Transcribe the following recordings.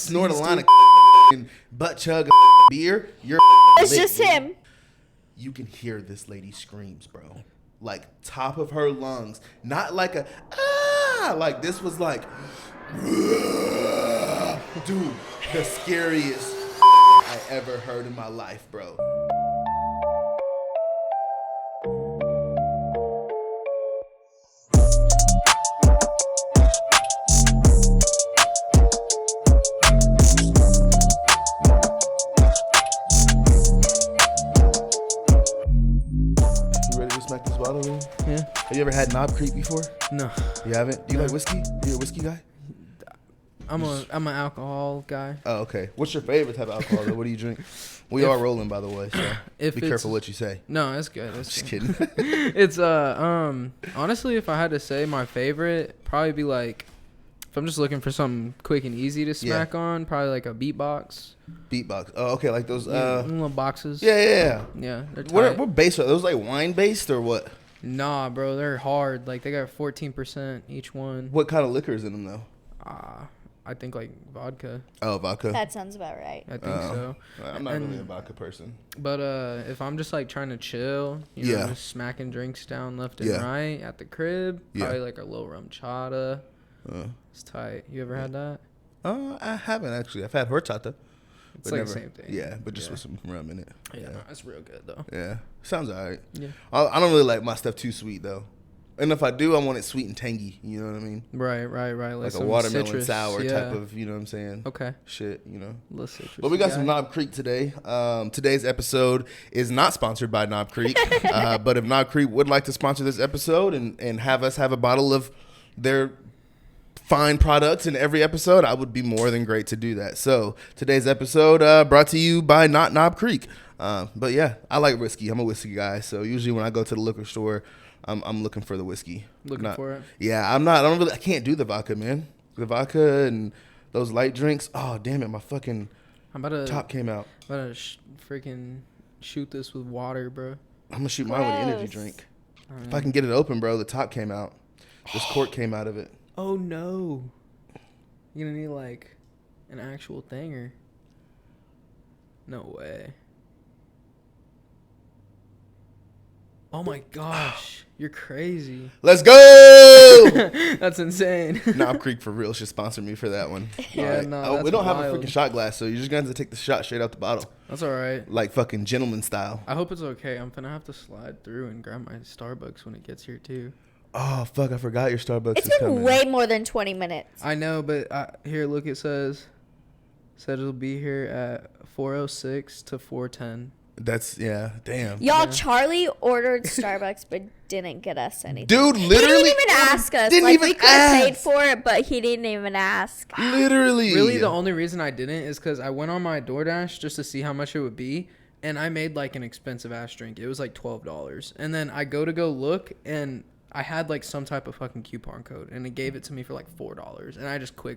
snort a line of butt chug beer, you're It's lit, just dude. him. You can hear this lady screams, bro. Like top of her lungs. Not like a like this was like dude, the scariest I ever heard in my life, bro. Smack this bottle in? Yeah. Have you ever had Knob Creek before? No. You haven't? Do you like whiskey? You a whiskey guy? I'm an alcohol guy. Oh, okay. What's your favorite type of alcohol, though? What do you drink? We are rolling, by the way, so be careful what you say. No, it's good. It's Just good. kidding. It's honestly, if I had to say my favorite, probably be like, if I'm just looking for something quick and easy to smack on, probably like a beatbox. Beatbox. Oh, okay, like those little boxes. Yeah. They're What tight. base are those? Like wine based or what? Nah, bro, they're hard. Like they got 14% each one. What kind of liquors in them though? I think like vodka. Oh, vodka. That sounds about right. I think so. I'm not really a vodka person. But if I'm just like trying to chill, you know, just smacking drinks down left and right at the crib, probably like a low rum chata. It's tight. You ever had that? I haven't actually. I've had horchata. It's like the same thing. Yeah, but just with some rum in it. Yeah, it's real good though. Yeah, sounds alright. Yeah. I don't really like my stuff too sweet though, and if I do, I want it sweet and tangy. You know what I mean? Right. Like a some watermelon citrus, type of, you know what I'm saying? Okay. Shit, you know. A little citrus. But we got some Knob Creek today. Today's episode is not sponsored by Knob Creek, but if Knob Creek would like to sponsor this episode and have us have a bottle of their fine products in every episode, I would be more than great to do that. So today's episode brought to you by not Knob Creek. But yeah, I like whiskey. I'm a whiskey guy. So usually when I go to the liquor store, I'm looking for the whiskey. Looking for it? Yeah, I can't do the vodka, man. The vodka and those light drinks. Oh, damn it. My fucking top came out. I'm about to freaking shoot this with water, bro. I'm going to shoot mine with an energy drink. If I can get it open, bro, the top came out. This cork came out of it. Oh, no. You're going to need, like, an actual thing or... No way. Oh, my gosh. You're crazy. Let's go! That's insane. Knob Creek for real should sponsor me for that one. Yeah, right. no, we don't that's have a wild. freaking shot glass, so you're just going to have to take the shot straight out the bottle. That's all right. Like fucking gentleman style. I hope it's okay. I'm going to have to slide through and grab my Starbucks when it gets here, too. Oh, fuck, I forgot your Starbucks It's is been coming. way more than 20 minutes. I know, but here, look, it said it'll be here at 4:06 to 4:10. That's, yeah, damn. Y'all, Charlie ordered Starbucks but didn't get us anything. Dude, He literally. didn't even ask us. Didn't like, even we could have paid ask. for it, but he didn't even ask. Literally. Really, the only reason I didn't is because I went on my DoorDash just to see how much it would be, and I made like an expensive ass drink. It was like $12, and then I go look, and I had like some type of fucking coupon code, and it gave it to me for like $4, and I just I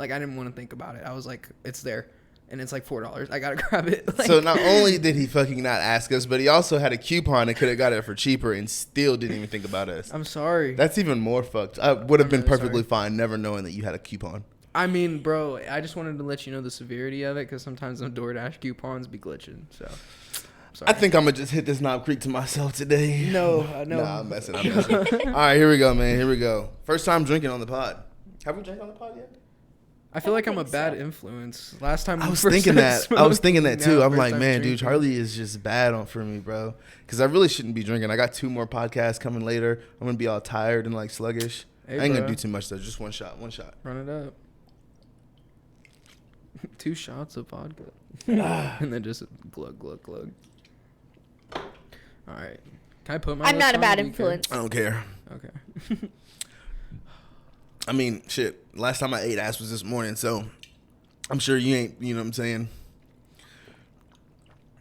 didn't want to think about it. I was like, it's there, and it's like $4. I gotta grab it. Like, So not only did he fucking not ask us, but he also had a coupon and could have got it for cheaper and still didn't even think about us. I'm sorry. That's even more fucked. I would have been really perfectly sorry. fine never knowing that you had a coupon. I mean, bro, I just wanted to let you know the severity of it because sometimes the DoorDash coupons be glitching. So, sorry. I think I'm going to just hit this Knob Creek to myself today. No. Nah, I'm messing. All right, here we go, man. Here we go. First time drinking on the pod. Have we drank on the pod yet? I feel like I'm a think bad so. influence. Last time I we was first thinking that. started I was thinking that smoking, too. yeah, I'm first like, time man, dude, drinking. Charlie is just bad for me, bro. Because I really shouldn't be drinking. I got 2 more podcasts coming later. I'm going to be all tired and like sluggish. Hey, I ain't going bro. to do too much though. Just one shot. Run it up. 2 shots of vodka. And then just glug, glug, glug. All right. Can I put my I'm not lips a bad on? Do you care? influence. I don't care. Okay. I mean, shit. Last time I ate ass was this morning, so I'm sure you ain't, you know what I'm saying?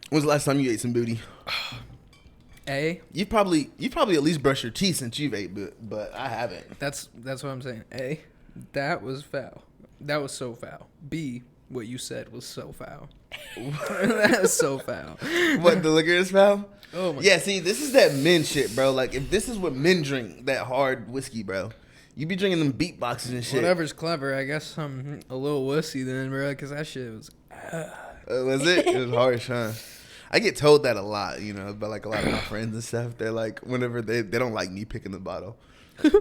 When's the last time you ate some booty? A. You probably at least brushed your teeth since you've ate, but I haven't. That's what I'm saying. A. That was foul. That was so foul. B. What you said was so foul. That is so foul. What, the liquor is foul? Oh my. Yeah, see, this is that men shit, bro. Like, if this is what men drink, that hard whiskey, bro, You be drinking them beatboxes and shit. Whatever's clever. I guess I'm a little wussy then, bro, because that shit was... Was it? It was harsh, huh? I get told that a lot, you know, by like a lot of my friends and stuff. They're like, whenever they don't like me picking the bottle.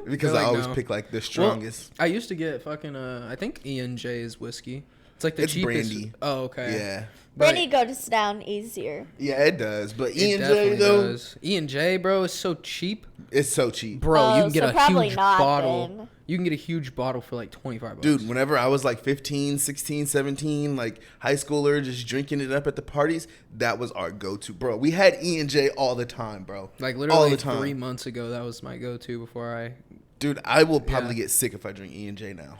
Because like, I always no. pick like the strongest. Well, I used to get fucking, I think E&J's whiskey. It's like the It's cheapest. brandy. Oh, okay. Yeah. Brandy goes down easier. Yeah, it does. But It E&J, definitely though, does. E&J, bro, is so cheap. it's so cheap. Bro, you Oh, can get so a probably huge not, bottle. then. You can get a huge bottle for like $25. Dude, whenever I was like 15, 16, 17, like high schooler, just drinking it up at the parties, that was our go-to, bro. We had E&J all the time, bro. Like all literally the time. 3 months ago, that was my go-to before I... Dude, I will probably Yeah. get sick if I drink E&J now.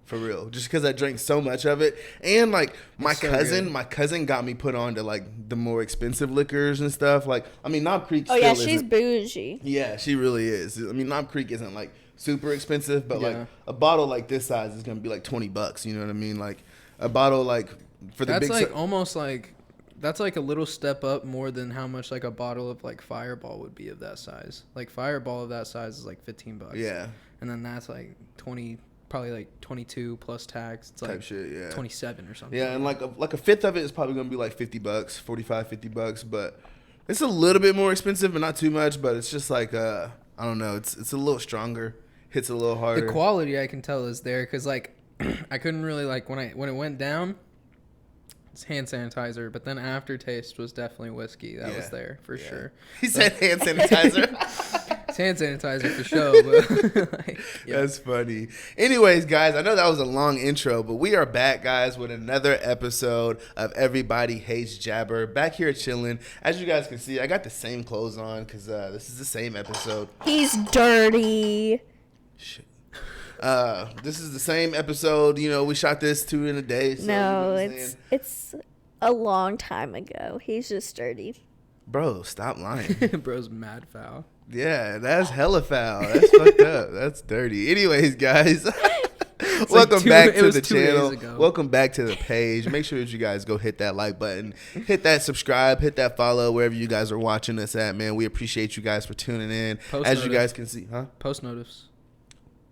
For real. Just because I drank so much of it. And like my It's so cousin, good. my cousin got me put on to like the more expensive liquors and stuff. Like, I mean, Knob Creek Oh still yeah, isn't. she's bougie. Yeah, she really is. I mean, Knob Creek isn't like super expensive, but like Yeah. a bottle like this size is gonna be like $20. You know what I mean? Like a bottle like for the That's big. like almost like... That's like a little step up more than how much like a bottle of like Fireball would be of that size. Like Fireball of that size is like $15. Yeah, And then that's like 20, probably like 22 plus tax. It's type like shit. Yeah. 27 or something. Yeah, and like a fifth of it is probably gonna be like $50, 45, $50. But it's a little bit more expensive, but not too much. But it's just like I don't know. It's a little stronger. Hits a little harder. The quality I can tell is there because like I couldn't really like when it went down. It's hand sanitizer, but then aftertaste was definitely whiskey. That was Yeah. there for Yeah. sure. He said hand sanitizer. It's hand sanitizer for sure. But like, yeah. That's funny. Anyways, guys, I know that was a long intro, but we are back, guys, with another episode of Everybody Hates Jabber. Back here chilling. As you guys can see, I got the same clothes on because this is the same episode. He's dirty. Shit. This is the same episode. You know, we shot this 2 in a day. So you know No, what I'm it's saying? it's a long time ago. He's just dirty. Bro, stop lying. Bro's mad foul. Yeah, that's hella foul. That's fucked up. That's dirty. Anyways, guys. Welcome back to the 2 days channel. ago. Welcome back to the page. Make sure that you guys go hit that like button, hit that subscribe, hit that follow wherever you guys are watching us at, man. We appreciate you guys for tuning in. Post As you notice. guys can see, Post notice.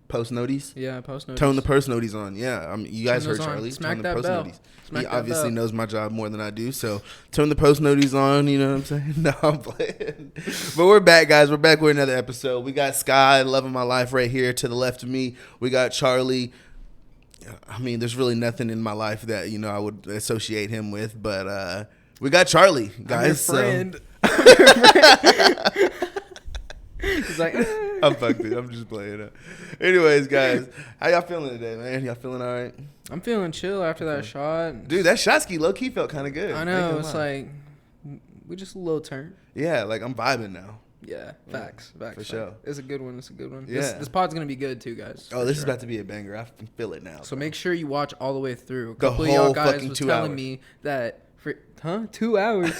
Post noties? Yeah, post notice. Tone the post noties on. Yeah, you guys Turn heard those on. Charlie. Smack Tone the that post bell. noties. Smack He that obviously bell. knows my job more than I do, so turn the post noties on. You know what I'm saying? No, I'm playing. But we're back, guys. We're back with another episode. We got Sky, love of my life, right here to the left of me. We got Charlie. I mean, there's really nothing in my life that I would associate him with, but we got Charlie, guys. I'm your friend. He's like, I'm fucked it. I'm just playing it. Anyways, guys, how y'all feeling today, man? Y'all feeling all right? I'm feeling chill after that shot. Dude, that shot ski low key felt kind of good. I Ain't know. gonna It's lie. like, we just a little turn. Yeah, like I'm vibing now. Yeah, facts. for Facts. sure. It's a good one. It's a good one. Yeah. This pod's going to be good too, guys. Oh, for this is sure. about to be a banger. I can feel it now. So make sure you watch all the way through. A The couple of y'all whole guys fucking was 2 telling hours. me that for 2 hours.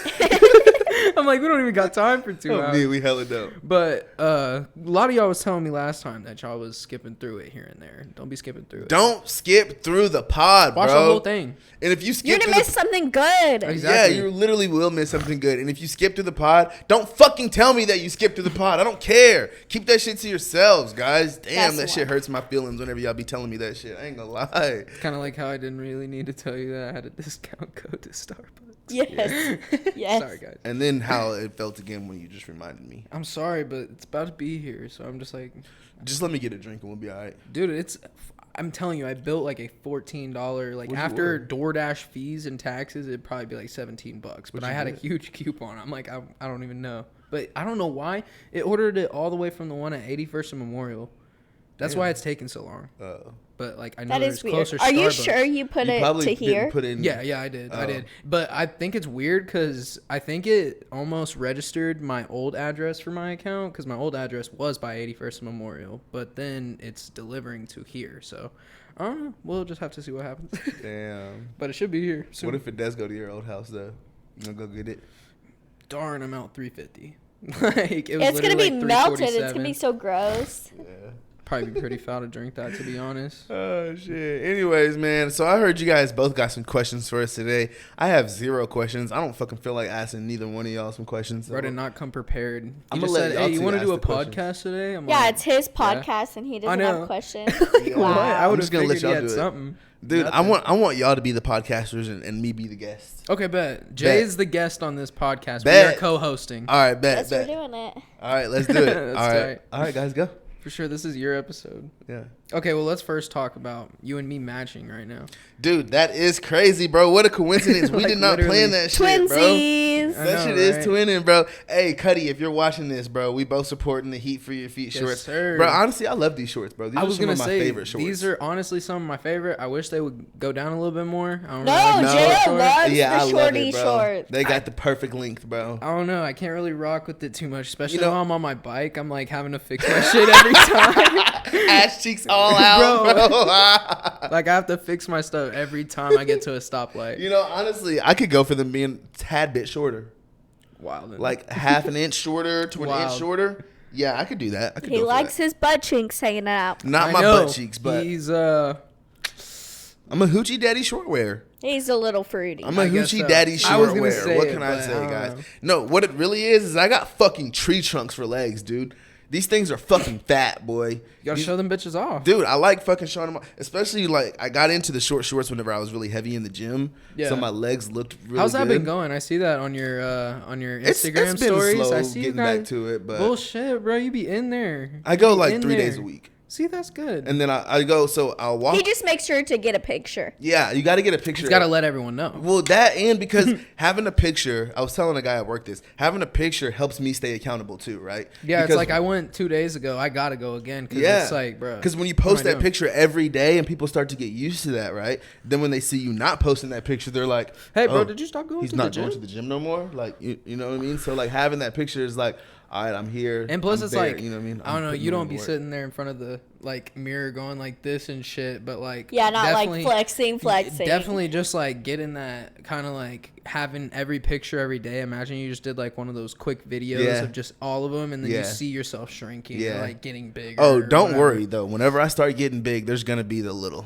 I'm like, we don't even got time for 2 Oh, hours. man, we hella dope. But a lot of y'all was telling me last time that y'all was skipping through it here and there. Don't be skipping through it. Don't skip through the pod, Watch bro. the whole thing. And if you You're skip gonna through miss something good. Exactly. Yeah, you literally will miss something good. And if you skip through the pod, don't fucking tell me that you skipped through the pod. I don't care. Keep that shit to yourselves, guys. Damn, That's that the shit one. hurts my feelings whenever y'all be telling me that shit. I ain't gonna lie. Kind of like how I didn't really need to tell you that I had a discount code to Starbucks. Yes. Yes. Sorry, guys. And then how it felt again when you just reminded me. I'm sorry, but it's about to be here, so I'm just like, Just let me get a drink and we'll be all right. dude, I'm telling you, I built like a $14, like What'd you after order? DoorDash fees and taxes, it'd probably be like $17. But What'd I you had a get? huge coupon. I'm like, I don't even know. But I don't know why. It ordered it all the way from the one at 81st and Memorial. That's why Damn. it's taking so long. But like, I know That there's is weird. closer Are you Starbucks. sure you put You it probably to here? didn't put in. Yeah, I did. I Oh. did. But I think it's weird because I think it almost registered my old address for my account because my old address was by 81st and Memorial, but then it's delivering to here. So I don't know. We'll just have to see what happens. Damn. But it should be here soon. What if it does go to your old house though? You gonna go get it? Darn, I'm out $350. Like it was It's gonna be literally, like, melted. It's gonna $347. be so gross. Yeah. Probably be pretty foul to drink that, to be honest. Oh shit. Anyways, man. So I heard you guys both got some questions for us today. I have 0 questions. I don't fucking feel like asking neither one of y'all some questions. Bro did not come prepared. He I'm just gonna let said, y'all "Hey, you two want to ask do a the questions." podcast today?" I'm Yeah, like, it's his podcast and he doesn't know. have questions. Yeah. what? I I'm would just have gonna let figured he y'all had do it. something. Dude, Nothing. I want y'all to be the podcasters and me be the guest. Okay, bet. Jay Bet. is the guest on this podcast. Bet. We are co-hosting. All right, bet, Yes, we're bet. doing it. All right, let's do it. That's All right. tight. All right, guys, go. For sure, this is your episode. Yeah. Okay, well, let's first talk about you and me matching right now. Dude, that is crazy, bro. What a coincidence. We Like, did not literally. plan that shit, bro. Twinsies. I That know, shit is right? twinning, bro. Hey, Cuddy, if you're watching this, bro, we both supporting the Heat for Your Feet Yes, shorts. sir. Bro, honestly, I love these shorts, bro. These I are was some gonna of my say favorite shorts. these are honestly some of my favorite. I wish they would go down a little bit more. I don't No, really like No. the J.O. short. loves yeah, the I love shorty it, bro. shorts. They got the perfect length, bro. I don't know. I can't really rock with it too much, especially You know- when I'm on my bike. I'm like having to fix my shit every time. Ass cheeks all out, Bro. bro. Like I have to fix my stuff every time I get to a stoplight. You know, honestly, I could go for them being a tad bit shorter. Wild. Like half an inch shorter to an inch Wild. shorter. Yeah, I could do that. I could He go for likes that. his butt chinks hanging out. Not I my know. butt cheeks, but he's I'm a hoochie daddy shortwear. He's a little fruity. I'm a I guess hoochie so. daddy I was gonna shortwear. say What it, can I but say, I don't guys? know. No, what it really is I got fucking tree trunks for legs, dude. These things are fucking fat, boy. you gotta These- show them bitches off. Dude, I like fucking showing them off. Especially, like, I got into the short shorts whenever I was really heavy in the gym. Yeah. So my legs looked really How's that good. been going? I see that on your It's Instagram been stories. slow I see you getting guys. back to it, but Bullshit, bro. You be in there. I go You be like in 3 there. days a week. See, that's good. And then I go, so I'll walk. He just makes sure to get a picture. Yeah, you got to get a picture. He's got to let everyone know. Well, that and because having a picture, I was telling a guy at work this, having a picture helps me stay accountable too, right? Yeah, Because- it's like I went 2 days ago. I gotta go again because Yeah, it's like, bro. because when you what am post I that doing? picture every day and people start to get used to that, right? Then when they see you not posting that picture, they're like, Hey, bro, "Oh, did you stop going he's to not the gym? going to the gym no more." Like, you know what I mean? So like having that picture is like, all right, I'm here. And plus, I'm it's there, like, you know what I mean? I don't know. putting You in don't be work. sitting there in front of the like mirror going like this and shit, but like Yeah, not like definitely- flexing. Definitely just like getting that kind of like having every picture every day. Imagine you just did like one of those quick videos Yeah. of just all of them, and then Yeah. you see yourself shrinking, Yeah. or like getting bigger. Oh, or don't whatever. worry though. Whenever I start getting big, there's gonna be the little.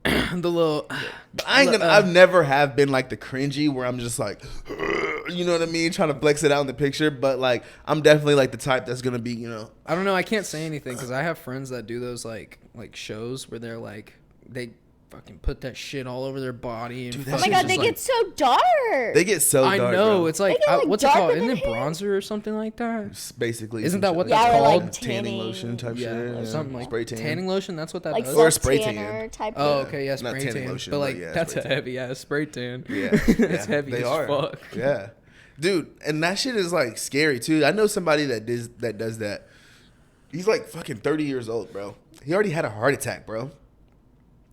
The little. But I ain't gonna. I've never have been like the cringy where I'm just like, you know what I mean, trying to flex it out in the picture. But like, I'm definitely like the type that's gonna be, you know. I don't know. I can't say anything because I have friends that do those like shows where they're like they fucking put that shit all over their body. And Dude, that Oh my shit's god, just they like- get so dark. They get so I dark. know bro. it's like, They get, like, what's it called? darker Isn't than it hair. bronzer or something like that? It's basically. Isn't some that shit what like that's that. called? Like tanning. tanning lotion type Yeah, shit. or something like spray tan. tanning lotion. That's what that Like does. Or spray self-tanner tan. type. Oh, of- okay, yeah, Not spray tanning tan. lotion, but but like yeah, that's a spray tan. heavy ass spray tan. Yeah, That's yeah, heavy they as are. fuck. Yeah, dude, and that shit is like scary too. I know somebody that does that. He's like fucking 30 years old, bro. He already had a heart attack, bro.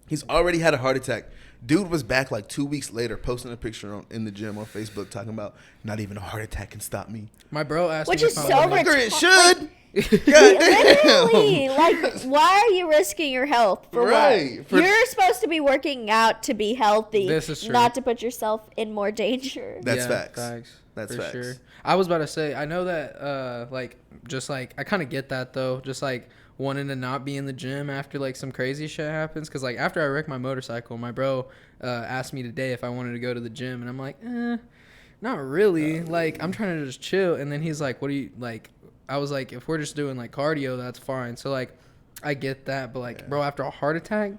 He's already had a heart attack. Dude was back like 2 weeks later, posting a picture in the gym on Facebook, talking about not even a heart attack can stop me. My bro asked Which me is if so I was- Sure, it should. Literally, like, why are you risking your health for Right, what? for- You're supposed to be working out to be healthy, This is true. not to put yourself in more danger. That's Yeah, facts. That's for facts. sure. I was about to say, I know that, like, just like, I kind of get that though. Just like wanting to not be in the gym after like some crazy shit happens. Cause like after I wrecked my motorcycle, my bro asked me today if I wanted to go to the gym, and I'm like, not really. Like, I'm trying to just chill. And then he's like, what do you like? I was like, if we're just doing like cardio, that's fine. So like, I get that, but like, bro, after a heart attack,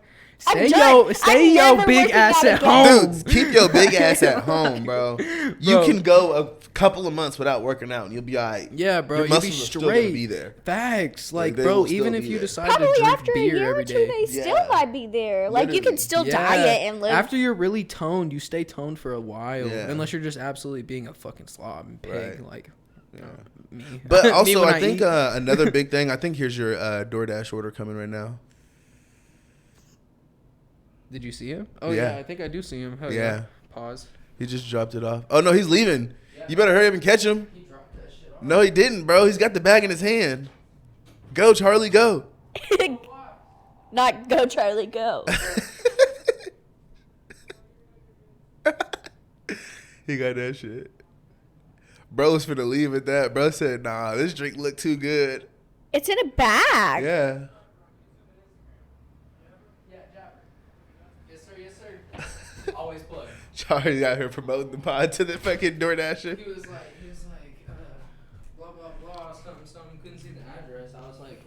I'm stay done. stay I'm yo never big working ass out at again. home. Dude, keep your big ass at home, bro. You Bro. can go a couple of months without working out, and you'll be all right. Yeah, bro, Your you'll be muscles are still gonna straight. be there. Facts, like, they bro, will still even be if you there. decide to Probably drink after a beer year or every two, day. they still Yeah. might be there. Like, you Literally. can still Yeah. diet and live. After you're really toned, you stay toned for a while, Yeah. unless you're just absolutely being a fucking slob and pig, Right. like Yeah. me. But Me also, when I think eat. another big thing. I think here's your DoorDash order coming right now. Did you see him? Oh Yeah. yeah, I think I do see him. Hell Yeah. yeah. Pause. He just dropped it off. Oh no, he's leaving. You better hurry up and catch him. He dropped that shit off. No, he didn't, bro. He's got the bag in his hand. Go, Charlie, go. Not go, Charlie, go. He got that shit. Bro was finna leave at that. Bro said, nah, this drink look too good. It's in a bag. Yeah. Charlie out here promoting the pod to the fucking DoorDasher. He was like, blah, blah, blah, something, couldn't see the address. I was like,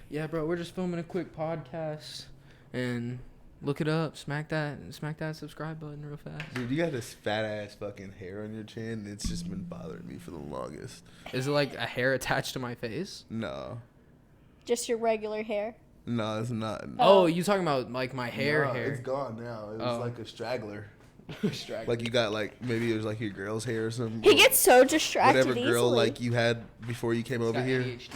yeah, bro, we're just filming a quick podcast. And look it up, smack that subscribe button real fast. Dude, you got this fat ass fucking hair on your chin. It's just been bothering me for the longest. Is it like a hair attached to my face? No. Just your regular hair. No, it's not. Oh, you talking about like my hair? It's gone now. It was like a straggler. Straggler. Like you got like, maybe it was like your girl's hair or something. He gets so distracted Whatever girl easily. like you had before you came over here. ADHD.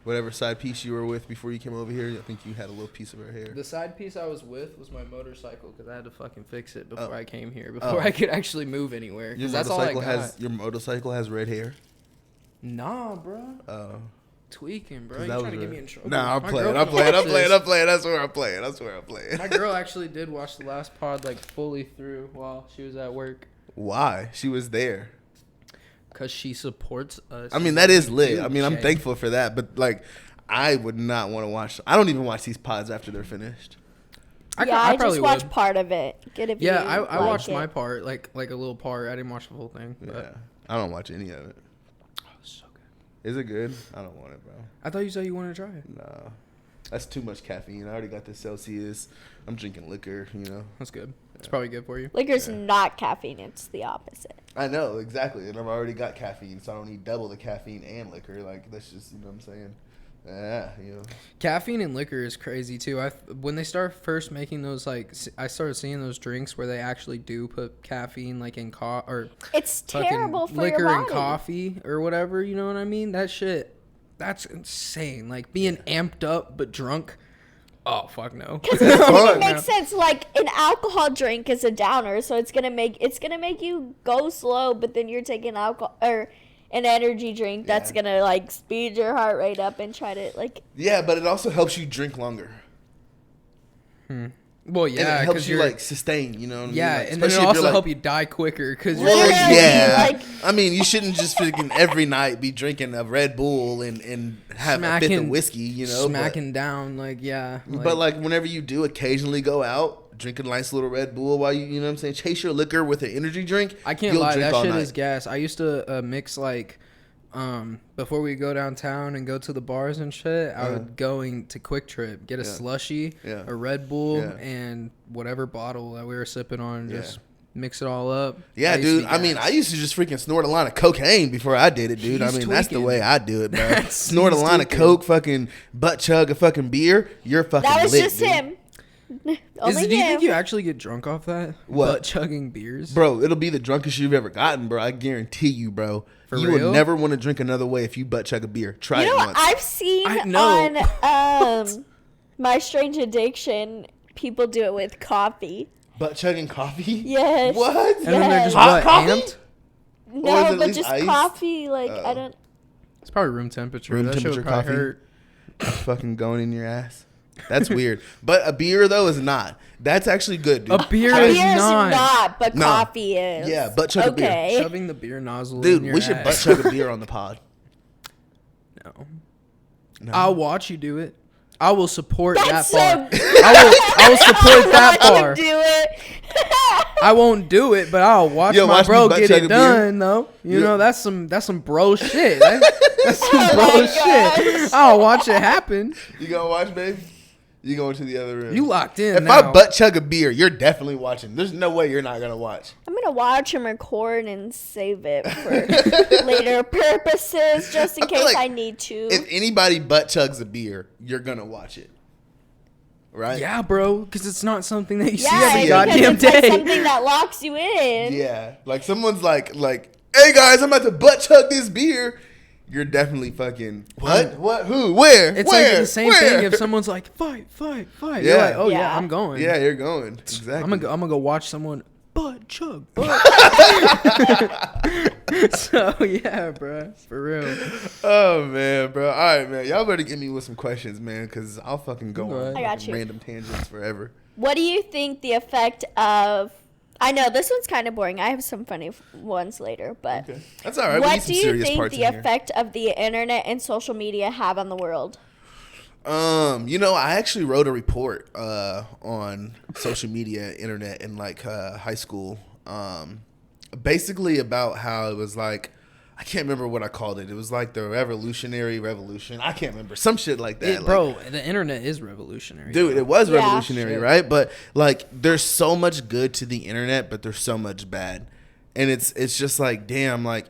Whatever side piece you were with before you came over here, I think you had a little piece of her hair. The side piece I was with was my motorcycle because I had to fucking fix it before Oh. I came here, before I could actually move anywhere. Your Because that's all I got. Your motorcycle has red hair. Nah, bro. Oh. Tweaking, bro. 'Cause You that trying was to get red. me in trouble? Nah, I'm My playing. girl I'm can playing. watch I'm playing. this. I'm playing. That's where I'm playing. That's where I'm playing. My girl actually did watch the last pod like fully through while she was at work. Why? She was there. Because she supports us. I mean, that is lit. Dude, I mean, I'm Jay. thankful for that. But like, I would not want to watch. I don't even watch these pods after they're finished. I probably just watch would. part of it. Get a view. Yeah, I like watched it. my part, like a little part. I didn't watch the whole thing. But Yeah, I don't watch any of it. Oh, so good. Is it good? I don't want it, bro. I thought you said you wanted to try it. No, that's too much caffeine. I already got the Celsius. I'm drinking liquor. You know. That's good. It's probably good for you. Liquor's Yeah. not caffeine. It's the opposite. I know exactly, and I've already got caffeine, so I don't need double the caffeine and liquor. Like that's just, you know what I'm saying. Yeah, you know. Caffeine and liquor is crazy too. When they start first making those, like, I started seeing those drinks where they actually do put caffeine like in or It's fucking terrible for liquor your body. and coffee or whatever. You know what I mean? That shit, that's insane. Like being amped up but drunk. Oh fuck no. Because fun. it makes sense. Like an alcohol drink is a downer, so it's gonna make you go slow. But then you're taking alcohol or an energy drink that's Yeah. gonna like speed your heart rate up and try to like. Yeah, but it also helps you drink longer. Well, And yeah, it helps because you you're like sustain. You know what I mean? yeah, Like, and then especially it'll if also you're, like, help you die quicker because you're Literally, like, yeah. like- I mean, you shouldn't just freaking every night be drinking a Red Bull and have a fifth of whiskey, you know. smacking down, like, yeah. But like whenever you do occasionally go out, drink a nice little Red Bull while you know what I'm saying, chase your liquor with an energy drink. I can't you'll lie, drink that all shit night. is gas. I used to mix like, before we go downtown and go to the bars and shit, I would going to Quick Trip, get a Yeah. slushy, Yeah. a Red Bull, Yeah. and whatever bottle that we were sipping on, Yeah. just mix it all up. Yeah, That used to dude. be I mean, gas. I used to just freaking snort a line of cocaine before I did it, dude. I He's mean, that's the tweaking. way I do it, bro. That's- Snort a he's line of tweaking. coke, fucking butt chug a fucking beer. You're fucking That was lit, just dude. him. Only Do you him. think you actually get drunk off that? What? Butt-chugging beers? Bro, it'll be the drunkest you've ever gotten, bro. I guarantee you, bro. For you real? will never want to drink another way if you butt chug a beer. Try You know it what once. I've seen I know. on My Strange Addiction? People do it with coffee. Butt chugging coffee? Yes. What? And then they're just Hot what, coffee? amped? Or is it No, at but least just iced? coffee. Like I Oh. don't. It's probably room temperature. Room that shit would temperature probably coffee? hurt. Fucking going in your ass. That's weird. But a beer, though, is not. That's actually good, dude. A beer A is beer is not. not, but Nah. coffee is. Yeah, butt chug a beer. Okay. Shoving the beer nozzle Dude, in your we should butt ass. chug a beer on the pod. No. No. I'll watch you do it. I will support That's that bar. so. I will support that Watch him bar. do it. I won't do it, but I'll watch Yo, my watch me bro butt get chug it a beer. done though. You Yeah. know, that's some bro shit. That's some Oh bro my shit. gosh. I'll watch it happen. You gonna watch, babe? You going to the other room? You locked in If now. I butt chug a beer, you're definitely watching. There's no way you're not gonna watch. I'm gonna watch him record and save it for later purposes, just in I feel case like I need to. If anybody butt chugs a beer, you're gonna watch it, right? Yeah, bro, because it's not something that you see yeah, every because goddamn it's like day. something that locks you in. Yeah. Like someone's like, hey guys, I'm about to butt chug this beer. You're definitely fucking what? What? Who? Where? It's Where? like the same Where? thing if someone's like, fight. You're Yeah. like, oh yeah, Yeah. I'm going. Yeah, you're going. Exactly. I'm gonna go watch someone butt chug. So yeah, bro, for real. Oh man, bro. All right, man. Y'all better get me with some questions, man, because I'll fucking go Go on ahead. I got fucking you. random tangents forever. What do you think the effect of? I know this one's kind of boring. I have some funny ones later, but Okay, that's all right. We need what some do you serious think parts the in here. effect of the internet and social media have on the world? You know, I actually wrote a report on social media, internet in like high school. basically about how it was like, I can't remember what I called it. It was like the revolutionary revolution. I can't remember, some shit like that. Bro, the internet is revolutionary. Dude, bro. it was Yeah. revolutionary, right? But like, there's so much good to the internet, but there's so much bad, and it's just like, damn, like,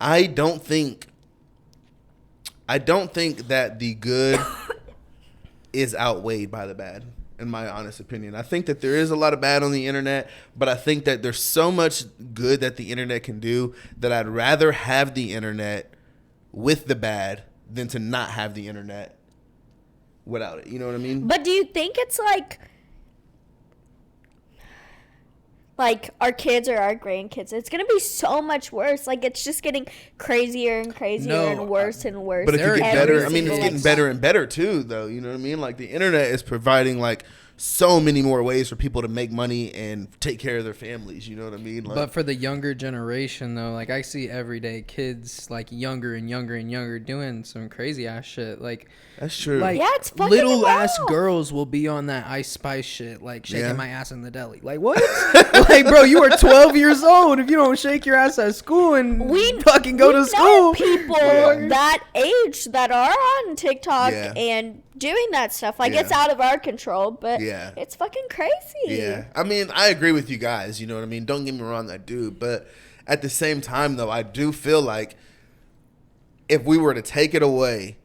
I don't think that the good is outweighed by the bad, in my honest opinion. I think that there is a lot of bad on the internet, but I think that there's so much good that the internet can do that I'd rather have the internet with the bad than to not have the internet without it. You know what I mean? But do you think it's like our kids or our grandkids, it's gonna be so much worse. Like, it's just getting crazier and crazier and worse and worse. But it could get better. I mean, it's Every getting single, better and better too, though. You know what I mean? Like, the internet is providing like so many more ways for people to make money and take care of their families. You know what I mean? Like, But for the younger generation, though, like, I see everyday kids, like, younger and younger and younger doing some crazy ass shit. Like, that's true. like, Yeah, it's fucking little ass wild. girls will be on that Ice Spice shit, like, shaking Yeah. my ass in the deli. Like, what? Like, bro, you are 12 years old if you don't shake your ass at school and We fucking go to know school. people Yeah. that age that are on TikTok Yeah. and doing that stuff. Like, Yeah. it's out of our control, but Yeah. it's fucking crazy. Yeah, I mean, I agree with you guys. You know what I mean? Don't get me wrong, I do. But at the same time, though, I do feel like if we were to take it away,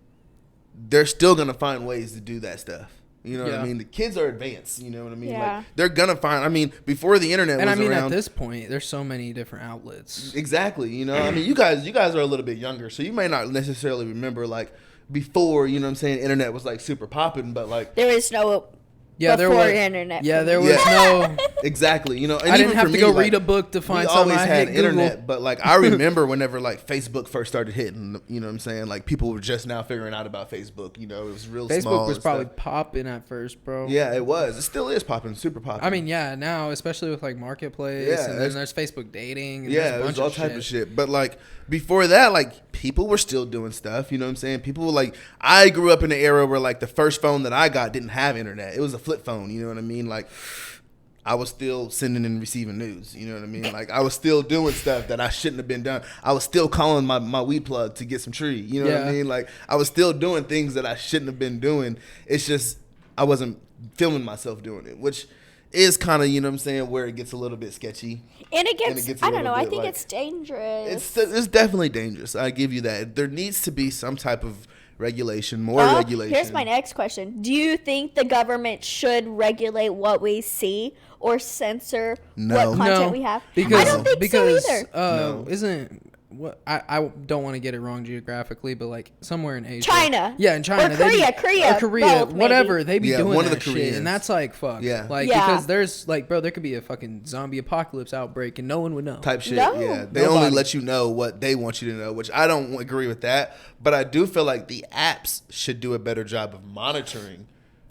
they're still gonna find ways to do that stuff. You know what Yeah. I mean? The kids are advanced. You know what I mean? Yeah. Like, they're gonna find. I mean, before the internet And I was mean, around, at this point, there's so many different outlets. exactly. You know, I mean, you guys are a little bit younger, so you may not necessarily remember like before. You know what I'm saying? Internet was like super popping, but like. There is no Yeah, there before was internet. Yeah, for there me. was no. Exactly, you know. And I didn't even have for to me, go like, read a book to we find something. always I had hit Google. internet, but like I remember whenever like Facebook first started hitting, you know what I'm saying? Like, people were just now figuring out about Facebook. You know, it was real Facebook small. was and probably stuff. popping at first, bro. Yeah, it was. It still is popping, super popping. I mean, yeah, now, especially with like Marketplace, Yeah, and then there's Facebook dating, and yeah, there's a bunch there's all of type of shit. But like before that, like, people were still doing stuff. You know what I'm saying? People were like, I grew up in an era where like the first phone that I got didn't have internet. It was a flip phone. You know what I mean? Like, I was still sending and receiving news. You know what I mean? Like, I was still doing stuff that I shouldn't have been done. I was still calling my weed plug to get some tree. You know what I Yeah. mean? Like, I was still doing things that I shouldn't have been doing. It's just I wasn't filming myself doing it, which is kind of, you know what I'm saying, where it gets a little bit sketchy. And it gets, gets a I don't little know, I bit, think like, it's dangerous. It's definitely dangerous. I give you that. There needs to be some type of regulation, more regulation. Here's my next question. Do you think the government should regulate what we see or censor No. what content No, we have? because I don't think because so either. No. Isn't what I don't want to get it wrong geographically, but like somewhere in Asia, China. yeah, in China, Or they be- Korea, or Korea, both, maybe. whatever, they be Yeah, doing one of that the shit, Koreans. and that's like fuck, Yeah. like Yeah. because there's like, bro, there could be a fucking zombie apocalypse outbreak and no one would know. Type shit. No. Yeah, they only Nobody. let you know what they want you to know, which I don't agree with that. But I do feel like the apps should do a better job of monitoring.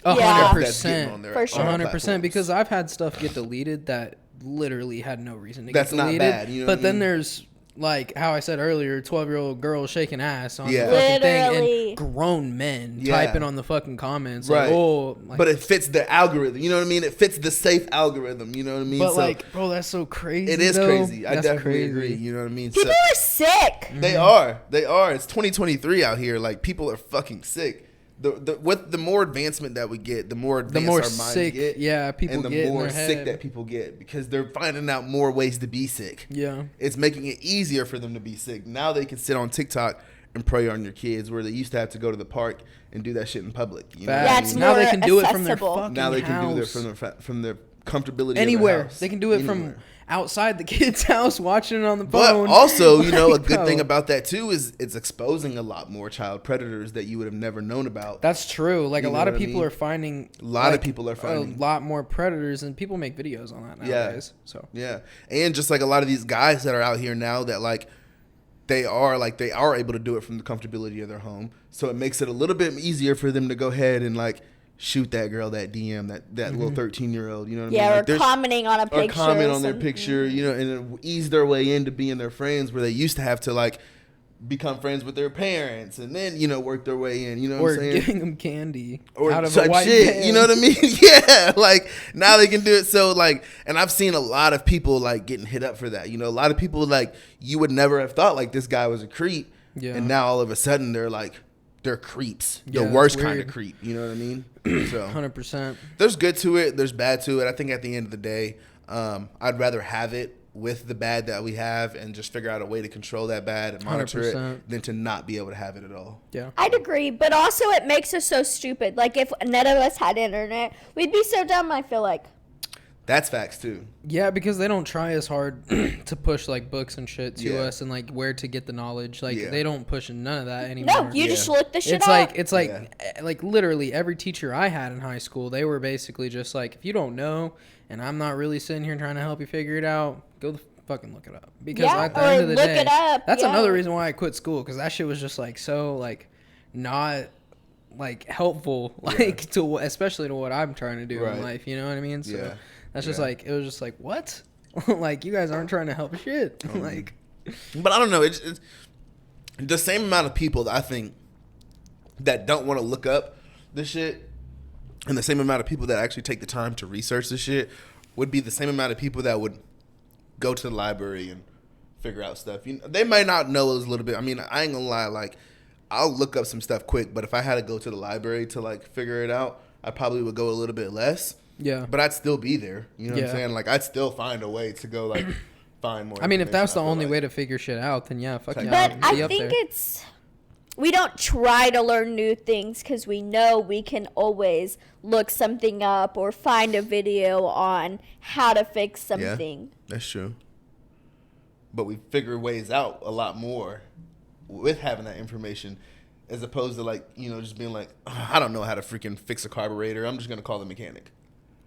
Yeah. 100%, on their For sure. 100%, platforms. because I've had stuff get deleted that literally had no reason to That's get not deleted. bad, you know what But I then mean? there's like how I said earlier, 12-year-old girl shaking ass on Yeah. the fucking Literally. thing, and grown men Yeah. typing on the fucking comments, Right. like, oh, like, But it fits the algorithm. You know what I mean? It fits the safe algorithm. You know what I mean? but So like, bro, that's so crazy. it is though. crazy. I That's definitely crazy. agree. You know what I mean? People So, are sick. they are. They are. It's 2023 out here. Like, people are fucking sick. The more advancement that we get, the more The advanced more our minds sick, get, yeah, people and the get in more their sick head. that people get, because they're finding out more ways to be sick. Yeah. It's making it easier for them to be sick. Now they can sit on TikTok and prey on your kids, where they used to have to go to the park and do that shit in public. You know what I Facts. Yeah, mean? it's Now they more can do it from their accessible. fucking Now they can do it house. from their comfortability of Anywhere. their house. They can do it from Anywhere. outside the kid's house, watching it on the But phone. also, you know, a Like, good bro, thing about that too is it's exposing a lot more child predators that you would have never known about. That's true. Like, You a know lot of what I people mean? are finding. A lot of like, people are finding. a lot more predators, and people make videos on that Yeah. nowadays. So Yeah, and just like a lot of these guys that are out here now that like they are able to do it from the comfortability of their home, so it makes it a little bit easier for them to go ahead and like shoot that girl, that DM, that little 13-year-old. You know what I mean? Yeah, Like, or there's- commenting on a or picture. comment on their picture, you know, and then ease their way into being their friends, where they used to have to like become friends with their parents and then, work their way in, you know or what I'm saying? giving them candy Or out of type a white shit, van. you know what I mean? Yeah, like now they can do it. So like, and I've seen a lot of people like getting hit up for that. A lot of people like you would never have thought like this guy was a creep, and now all of a sudden they're creeps, the worst kind of creep. You know what I mean? So 100%. There's good to it, there's bad to it. I think at the end of the day, I'd rather have it with the bad that we have and just figure out a way to control that bad and monitor 100%. it than to not be able to have it at all. Yeah. I'd agree, but also it makes us so stupid. Like if none of us had internet, we'd be so dumb, I feel like. That's facts too. Yeah, because they don't try as hard to push like books and shit to us and like where to get the knowledge. Like they don't push none of that anymore. No, you just look the shit it's up. It's like literally every teacher I had in high school, they were basically just like, if you don't know and I'm not really sitting here trying to help you figure it out, go fucking look it up. Because at the end of the day, that's another reason why I quit school, because that shit was just like so like not like helpful like to especially to what I'm trying to do in life. You know what I mean? So that's just like, it was just like, what? Like you guys aren't trying to help shit. Like, but I don't know. It's the same amount of people that I think that don't want to look up this shit, and the same amount of people that actually take the time to research this shit would be the same amount of people that would go to the library and figure out stuff. They might not know a little bit. I mean, I ain't gonna lie. Like, I'll look up some stuff quick, but if I had to go to the library to like figure it out, I probably would go a little bit less. Yeah. But I'd still be there. You know what I'm saying? Like, I'd still find a way to go like find more. I mean, if that's the only way to figure shit out, then yeah, fuck yeah. But I think we don't try to learn new things because we know we can always look something up or find a video on how to fix something. Yeah, that's true. But we figure ways out a lot more with having that information, as opposed to like, just being like, oh, I don't know how to freaking fix a carburetor, I'm just going to call the mechanic.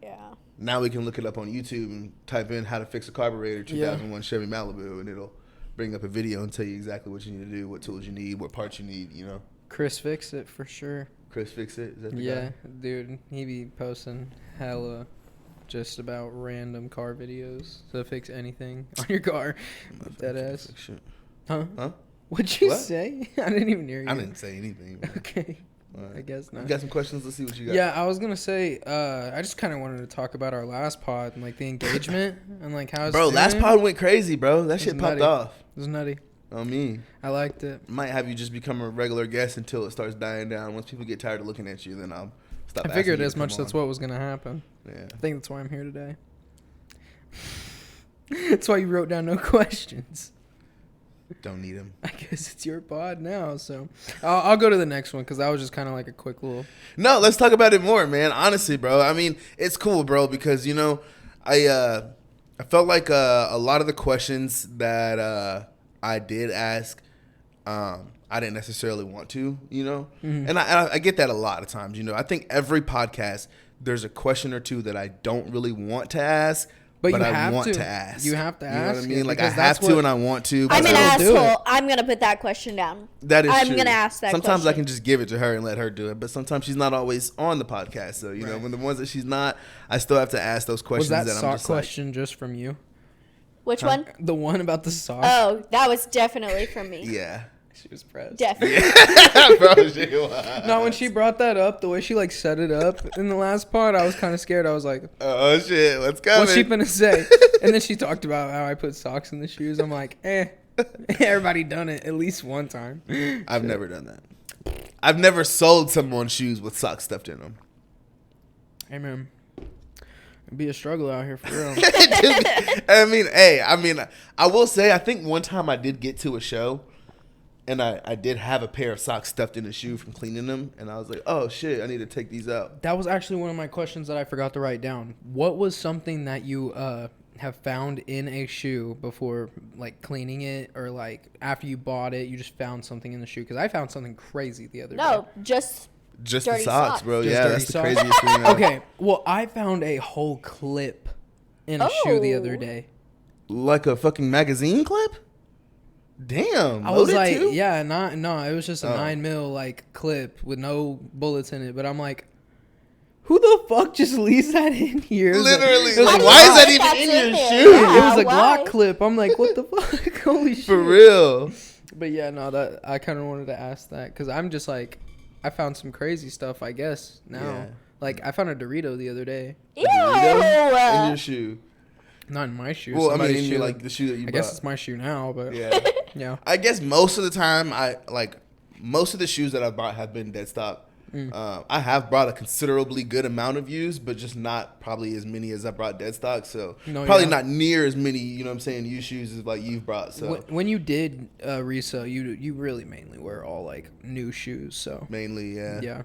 Yeah. Now we can look it up on YouTube and type in how to fix a carburetor 2001 Chevy Malibu, and it'll bring up a video and tell you exactly what you need to do, what tools you need, what parts you need, Chris Fix It for sure. Chris Fix It? Is that the guy? Yeah, dude. He be posting hella just about random car videos to fix anything on your car. That ass. Huh? What'd you say? I didn't even hear you. I didn't say anything. Okay. I guess not. You got some questions? Let's see what you got. Yeah, I was going to say, I just kind of wanted to talk about our last pod and, like, the engagement and, like, how it's Bro, last pod went crazy, bro. That shit popped off. It was nutty. On me. I liked it. Might have you just become a regular guest until it starts dying down. Once people get tired of looking at you, then I'll stop. I figured as much that's what was going to happen. Yeah. I think that's why I'm here today. That's why you wrote down no questions. Don't need them. I guess it's your pod now, so I'll go to the next one because that was just kind of like a quick little. No, let's talk about it more, man. Honestly, bro. I mean, it's cool, bro, because I felt like a lot of the questions that I did ask, I didn't necessarily want to, mm-hmm. And I get that a lot of times. I think every podcast there's a question or two that I don't really want to ask. But I want to ask. You have to ask. You know what I mean? Like, I have to and I want to. I'm an asshole. I'm going to put that question down. That is true. I'm going to ask that Sometimes question. I can just give it to her and let her do it. But sometimes she's not always on the podcast. So, when the ones that she's not, I still have to ask those questions. Was that sock question just from you? Which one? The one about the sock. Oh, that was definitely from me. Yeah. She was pressed. Definitely. Bro, she was. No, when she brought that up, the way she like set it up in the last part, I was kind of scared. I was like, oh shit, what's coming? What's she finna say? And then she talked about how I put socks in the shoes. I'm like, everybody done it at least one time. I've never done that. I've never sold someone shoes with socks stuffed in them. Hey man, it'd be a struggle out here for real. I mean, I will say, I think one time I did get to a show. And I did have a pair of socks stuffed in the shoe from cleaning them. And I was like, oh, shit, I need to take these out. That was actually one of my questions that I forgot to write down. What was something that you have found in a shoe before, like, cleaning it? Or, like, after you bought it, you just found something in the shoe? Because I found something crazy the other day. No, just the socks, bro. Just yeah, that's the craziest thing. Okay, well, I found a whole clip in a shoe the other day. Like a fucking magazine clip? Damn. I was like, too? Yeah, no, it was just a 9mm like clip with no bullets in it. But I'm like, who the fuck just leaves that in here? Literally. Like, why is that even in your shoe? Yeah, it was a Glock clip. I'm like, what the fuck? Holy shit. For real. But yeah, no, that I kind of wanted to ask that because I'm just like, I found some crazy stuff. I guess now, Yeah. like I found a Dorito the other day. Ew. In your shoe. Not in my shoe. Well, I somebody's mean, shoe. like the shoe that you I bought. guess it's my shoe now, but Yeah. yeah. I guess most of the time, most of the shoes that I bought have been dead stock. I have brought a considerably good amount of used, but just not probably as many as I brought dead stock. So probably not near as many, you know what I'm saying, used shoes as like you've brought. So when you did resale, you really mainly wear all like new shoes. So mainly, yeah. Yeah.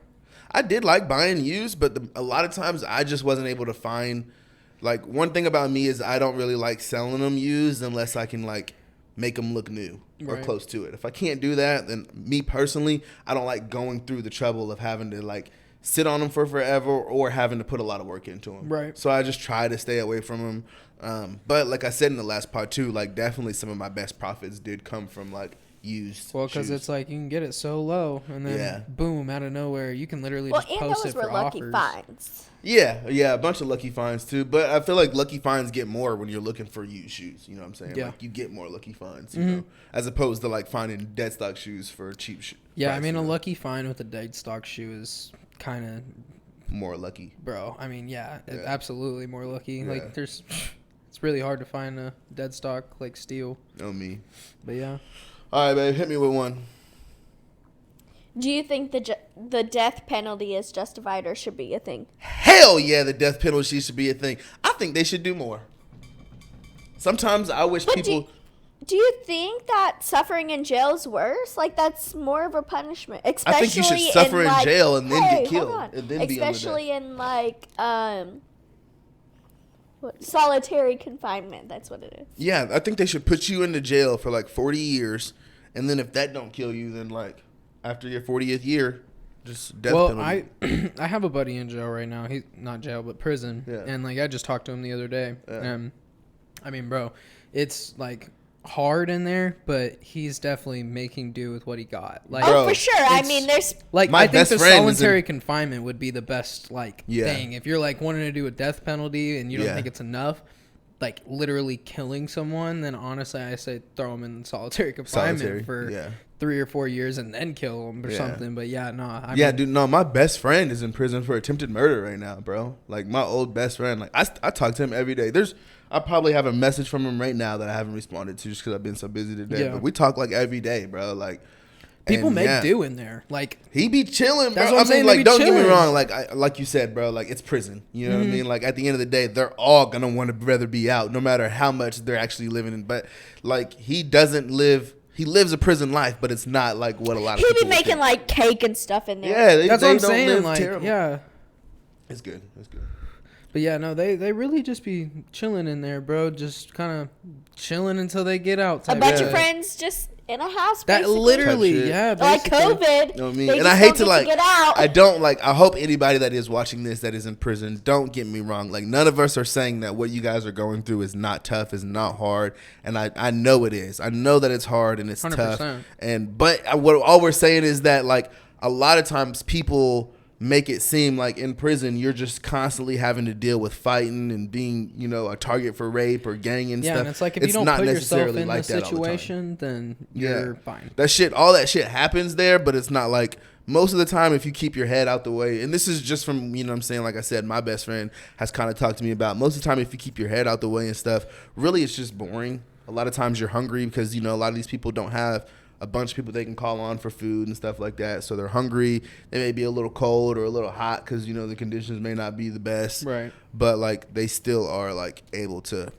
I did like buying used, but a lot of times I just wasn't able to find. Like, one thing about me is I don't really like selling them used unless I can like make them look new or close to it. If I can't do that, then me personally, I don't like going through the trouble of having to like sit on them for forever or having to put a lot of work into them. Right. So I just try to stay away from them. But like I said in the last part too, like definitely some of my best profits did come from like used. Well, because it's like you can get it so low and then boom, out of nowhere, you can literally just post it for lucky offers. finds. Yeah, a bunch of lucky finds too. But I feel like lucky finds get more when you're looking for used shoes. You know what I'm saying? Yeah. Like you get more lucky finds, you know, as opposed to like finding dead stock shoes for cheap Yeah, price, I mean, you a know? lucky find with a dead stock shoe is kind of More lucky. bro. I mean, it's absolutely more lucky. Yeah. Like it's really hard to find a dead stock like steel. Oh me. But yeah. All right, babe, hit me with one. Do you think the death penalty is justified or should be a thing? Hell yeah, the death penalty should be a thing. I think they should do more. Sometimes I wish people. Do you think that suffering in jail is worse? Like that's more of a punishment, especially I think you should suffer in jail and then get hold killed, on. and then be on the especially in like solitary confinement. That's what it is. Yeah, I think they should put you into jail for like 40 years, and then if that don't kill you, then like after your 40th year, just death penalty. I have a buddy in jail right now. He's not jail, but prison. Yeah. And like I just talked to him the other day. Yeah. I mean, bro, it's like hard in there, but he's definitely making do with what he got. Like, Bro, for sure. I mean, there's like my I think best the friend is solitary confinement would be the best thing. If you're like wanting to do a death penalty and you don't think it's enough, like literally killing someone, then honestly I say throw them in solitary confinement for 3 or 4 years and then kill them or something. But dude, no, my best friend is in prison for attempted murder right now, bro. Like my old best friend, like I talk to him every day. I probably have a message from him right now that I haven't responded to just because I've been so busy today. Yeah. But we talk like every day, bro. Like people make do in there. Like he be chilling, bro. That's what I'm saying, like, don't get me chilling. wrong. Like you said, bro. Like it's prison. You know what I mean? Like at the end of the day, they're all gonna want to rather be out, no matter how much they're actually living in. But like he doesn't live. He lives a prison life, but it's not like what a lot of people. He be making like cake and stuff in there. Yeah, that's they what I'm don't saying. live Like terrible. yeah. It's good. It's good. But yeah, no, they really just be chilling in there, bro. Just kind of chilling until they get out. A bunch of friends just in a house. That basically. literally, like basically. COVID. You know what I mean? They And I just hate don't to get like, get out. I don't like, I hope anybody that is watching this that is in prison, don't get me wrong. Like none of us are saying that what you guys are going through is not tough, is not hard. And I know it is. I know that it's hard and it's 100%. tough. But all we're saying is that like a lot of times people make it seem like in prison you're just constantly having to deal with fighting and being, you know, a target for rape or gang and stuff. Yeah, and it's like if you don't not put yourself necessarily in like the that all the time. situation, then you're fine. All that shit happens there, but it's not like most of the time if you keep your head out the way, and this is just from, you know what I'm saying, like I said, my best friend has kind of talked to me about most of the time if you keep your head out the way and stuff, really it's just boring. A lot of times you're hungry because, you know, a lot of these people don't have a bunch of people they can call on for food and stuff like that. So they're hungry. They may be a little cold or a little hot because, you know, the conditions may not be the best. Right. But, like, they still are, like, able to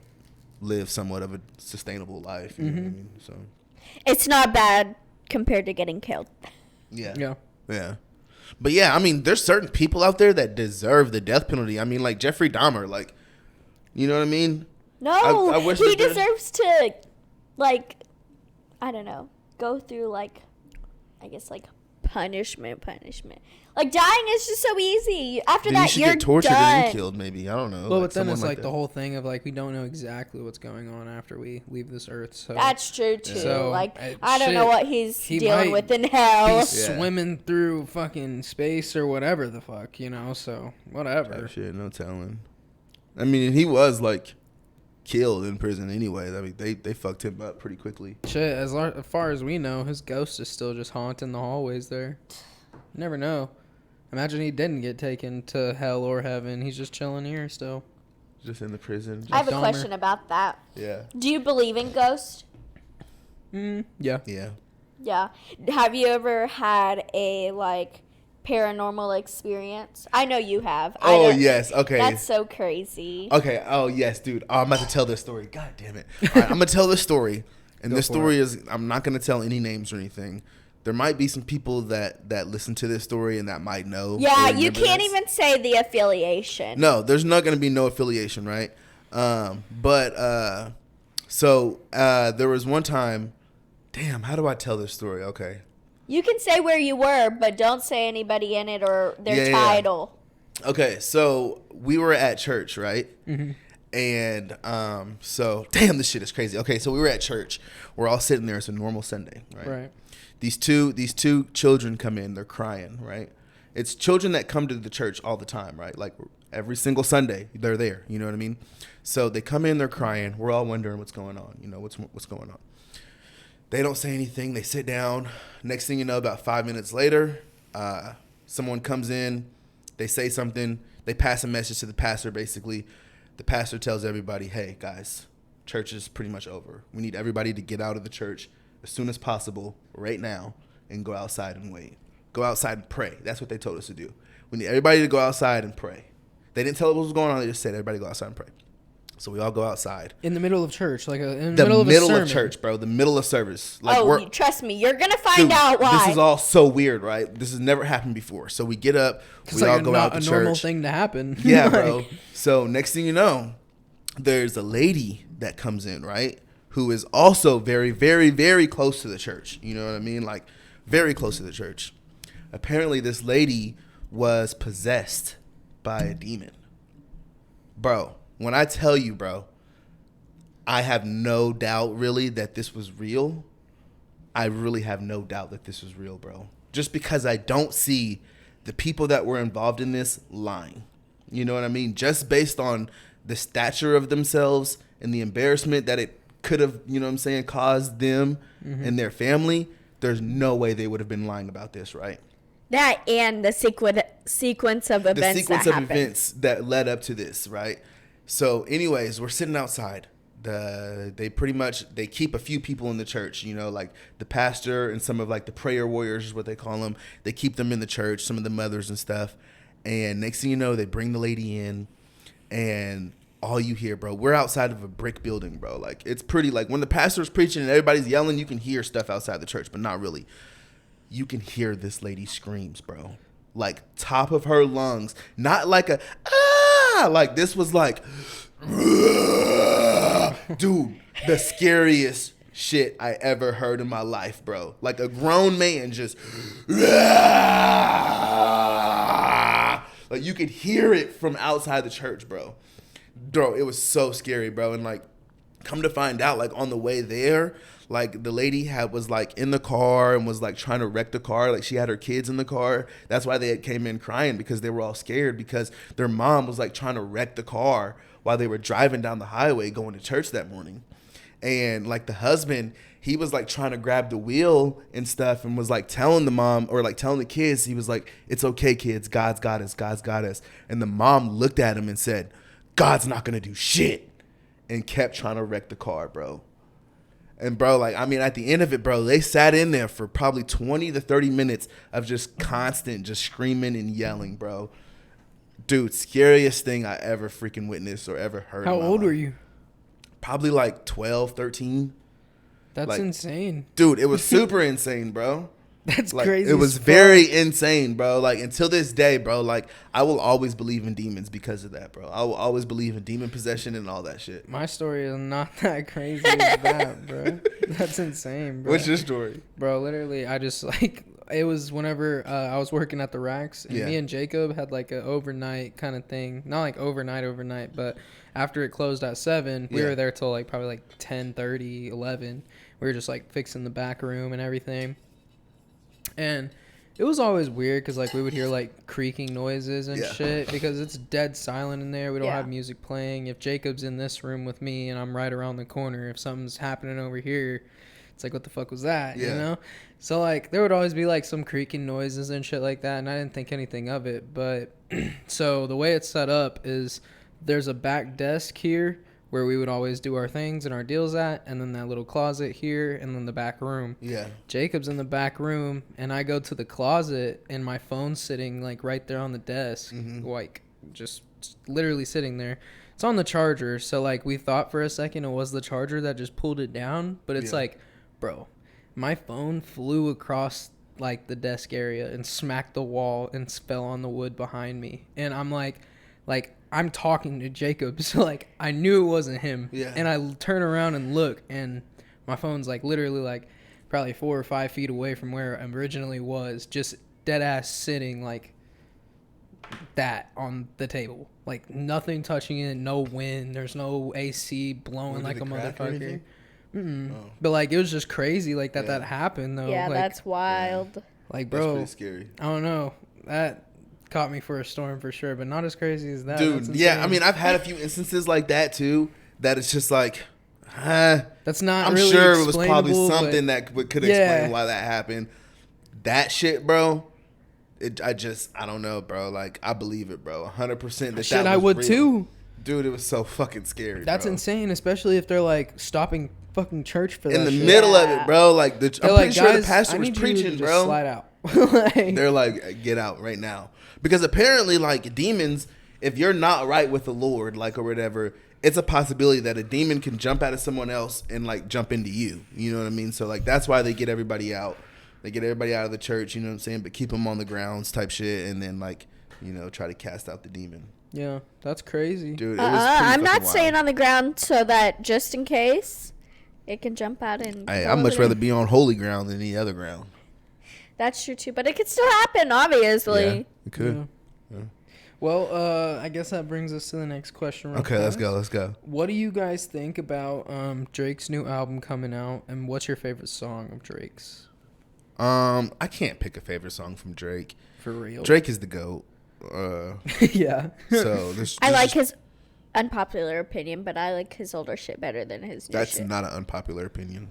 live somewhat of a sustainable life. You know what I mean? So It's not bad compared to getting killed. Yeah. But, yeah, I mean, there's certain people out there that deserve the death penalty. I mean, like, Jeffrey Dahmer, like, you know what I mean? No, I wish he that deserves to, like, I don't know, go through, like, I guess, like, punishment. Like, dying is just so easy. After Maybe you that, should you're get tortured done. and killed, maybe. I don't know. Well, but then it's someone like the that. whole thing of like we don't know exactly what's going on after we leave this earth. So That's true, too. So, like, I don't know what he's he dealing might with in hell. be swimming through fucking space or whatever the fuck, you know. So whatever. Type shit, no telling. I mean, he was like killed in prison anyway. I mean, they fucked him up pretty quickly. Shit, as far as we know, his ghost is still just haunting the hallways there. You never know. Imagine he didn't get taken to hell or heaven. He's just chilling here still. Just in the prison. I have a Dahmer. question about that. Yeah. Do you believe in ghosts? Yeah. Yeah. Yeah. Have you ever had a like paranormal experience? I know you have. Oh, yes. Okay. That's so crazy. Okay. Oh, yes, dude. Oh, I'm about to tell this story. God damn it. All right, I'm going to tell this story. And this story is, I'm not going to tell any names or anything. There might be some people that listen to this story and that might know. Yeah, you can't even say the affiliation. No, there's not going to be no affiliation, right? So there was one time. Damn, how do I tell this story? Okay. You can say where you were, but don't say anybody in it or their title. Yeah. Okay, so we were at church, right? Mm-hmm. And so damn, this shit is crazy. Okay, so we were at church. We're all sitting there. It's a normal Sunday, right? Right. These two children come in. They're crying, right? It's children that come to the church all the time, right? Like every single Sunday, they're there. You know what I mean? So they come in, they're crying. We're all wondering what's going on. You know, what's going on. They don't say anything. They sit down. Next thing you know, about 5 minutes later, someone comes in. They say something. They pass a message to the pastor, basically. The pastor tells everybody, hey, guys, church is pretty much over. We need everybody to get out of the church as soon as possible right now and go outside and wait. Go outside and pray. That's what they told us to do. We need everybody to go outside and pray. They didn't tell us what was going on. They just said, everybody go outside and pray. So we all go outside. In the middle of church, like in the the middle of church, bro. The middle of service. Like trust me, you're gonna find out why. This is all so weird, right? This has never happened before. So we get up, we all go out to church. It's a normal thing to happen. Yeah, bro. So next thing you know, there's a lady that comes in, right? Who is also very, very, very close to the church. You know what I mean? Like very close to the church. Apparently, this lady was possessed by a demon, bro. When I tell you, bro, I have no doubt really that this was real. I really have no doubt that this was real, bro. Just because I don't see the people that were involved in this lying. You know what I mean? Just based on the stature of themselves and the embarrassment that it could have, you know what I'm saying, caused them and their family, there's no way they would have been lying about this, right? That and the sequence of events that led up to this, right? So anyways, we're sitting outside. They keep a few people in the church, you know, like the pastor and some of like the prayer warriors is what they call them. They keep them in the church, some of the mothers and stuff. And next thing you know, they bring the lady in and all you hear, bro, we're outside of a brick building, bro. Like it's pretty, like when the pastor's preaching and everybody's yelling, you can hear stuff outside the church, but not really. You can hear this lady screams, bro. Like top of her lungs, not like a, like this was like, dude, the scariest shit I ever heard in my life, bro. Like a grown man just, like you could hear it from outside the church, bro. Bro, it was so scary, bro. And like, come to find out, like on the way there, like the lady was like in the car and was like trying to wreck the car. Like she had her kids in the car. That's why they came in crying, because they were all scared because their mom was like trying to wreck the car while they were driving down the highway going to church that morning. And like the husband, he was like trying to grab the wheel and stuff and was like telling the mom or like telling the kids, he was like, it's okay, kids. God's got us. God's got us. And the mom looked at him and said, God's not going to do shit. And kept trying to wreck the car, bro. And bro, like, I mean, at the end of it, bro, they sat in there for probably 20 to 30 minutes of just constant, just screaming and yelling, bro. Dude, scariest thing I ever freaking witnessed or ever heard. How old were you? Probably like 12, 13. That's like, insane. Dude, it was super insane, bro. That's like, crazy. It was very insane, bro. Like until this day, bro, like I will always believe in demons because of that, bro. I will always believe in demon possession and all that shit. My story is not that crazy as that, bro. That's insane, bro. What's your story? Bro, literally, I just like, it was whenever I was working at the racks and me and Jacob had like an overnight kind of thing. Not like overnight, but after it closed at 7, we were there till like probably like 10:30, 11. We were just like fixing the back room and everything. And It was always weird because like we would hear like creaking noises and Yeah. shit because it's dead silent in there. We don't Yeah. have music playing. If Jacob's in this room with me and I'm right around the corner, if something's happening over here, it's like, what the fuck was that? You Yeah. know? So like there would always be like some creaking noises and shit like that, and I didn't think anything of it. But so the way it's set up is there's a back desk here where we would always do our things and our deals at, and then that little closet here, and then the back room. Yeah. Jacob's in the back room, and I go to the closet, and my phone's sitting like right there on the desk, like just literally sitting there. It's on the charger, so like we thought for a second it was the charger that just pulled it down, but it's like, bro, my phone flew across like the desk area and smacked the wall and fell on the wood behind me, and I'm like I'm talking to Jacob, so like I knew it wasn't him. Yeah. And I turn around and look, and my phone's like literally like probably 4 or 5 feet away from where it originally was, just dead ass sitting like that on the table, like nothing touching it, no wind, there's no AC blowing like a motherfucker. Oh. But like it was just crazy like that happened though. Yeah, like, that's wild. like That's bro, pretty scary. I don't know, that caught me for a storm for sure, but not as crazy as that. Dude, That's yeah, insane. I mean, I've had a few instances like that too, that it's just like, that's not I'm really sure it was probably explainable, something but that could Yeah. explain why that happened. That shit, bro, I don't know, bro. Like, I believe it, bro. 100% that shit, that I was would real. too. Dude, it was so fucking scary, That's bro. insane, especially if they're like stopping fucking church for In that the shit. middle of Yeah. it, bro. Like, They're I'm like, pretty sure the "Guys, pastor I was need you to preaching, just bro. slide out." Like, They're like, get out right now. Because apparently, like, demons, if you're not right with the Lord, like, or whatever, it's a possibility that a demon can jump out of someone else and, like, jump into you. You know what I mean? So, like, that's why they get everybody out. They get everybody out of the church, you know what I'm saying? But keep them on the grounds type shit, and then, like, you know, try to cast out the demon. yeah, that's crazy. Dude, it was pretty I'm not fucking staying wild. on the ground so that just in case it can jump out and. Hey, go I'd much over rather there. be on holy ground than any other ground. That's true too, but it could still happen, obviously. Yeah, it could. Yeah. Well, I guess that brings us to the next question. real Okay, let's fast. go. Let's go. What do you guys think about Drake's new album coming out, and what's your favorite song of Drake's? I can't pick a favorite song from Drake. For real? Drake is the GOAT. Yeah. So there's I like just- his unpopular opinion, but I like his older shit better than his new That's shit. not an unpopular opinion.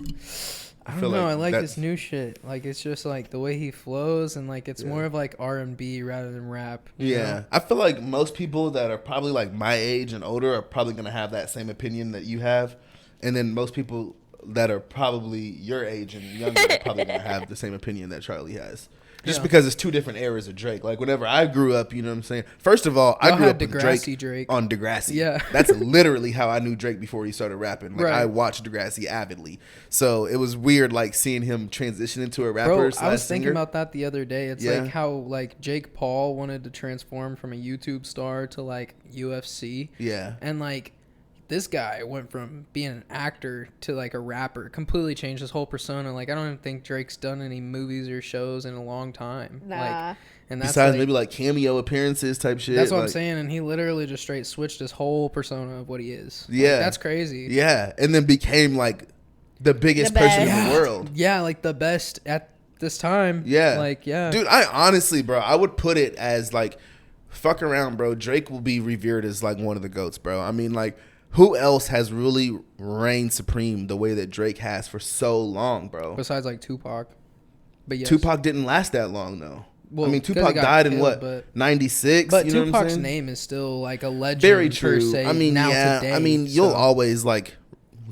I don't feel know. like I like that's- his new shit. Like it's just like the way he flows, and like it's Yeah. more of like R&B rather than rap. you Yeah, know? I feel like most people that are probably like my age and older are probably gonna have that same opinion that you have, and then most people that are probably your age and younger are probably gonna have the same opinion that Charlie has. Just Yeah. because it's two different eras of Drake. Like whenever I grew up, you know what I'm saying. First of all, I Y'all grew had up with Degrassi Drake, Drake. on Degrassi. Yeah. That's literally how I knew Drake before he started rapping. Like Right. I watched Degrassi avidly, so it was weird like seeing him transition into a rapper. Bro, I was slash thinking singer. about that the other day. It's Yeah. like how like Jake Paul wanted to transform from a YouTube star to like UFC, Yeah. and like this guy went from being an actor to like a rapper, completely changed his whole persona. Like I don't even think Drake's done any movies or shows in a long time. Nah. Like, and that's Besides like, maybe like cameo appearances type shit. that's what I'm like- saying. And he literally just straight switched his whole persona of what he is. Like, Yeah. that's crazy. Yeah, and then became like the biggest The person in best. the world. Yeah, like the best at this time. Yeah. Like yeah. Dude, I honestly, bro, I would put it as like, fuck around, bro. Drake will be revered as like one of the GOATs, bro. I mean, like, who else has really reigned supreme the way that Drake has for so long, bro? Besides like Tupac. But yes. Tupac didn't last that long, though. Well, I mean, 'cause he Tupac got died in killed, what, but- 96? But you know what I'm Tupac's saying? name is still like a legend. Very Per true. se, I mean, now yeah. today, I mean, you'll so- always like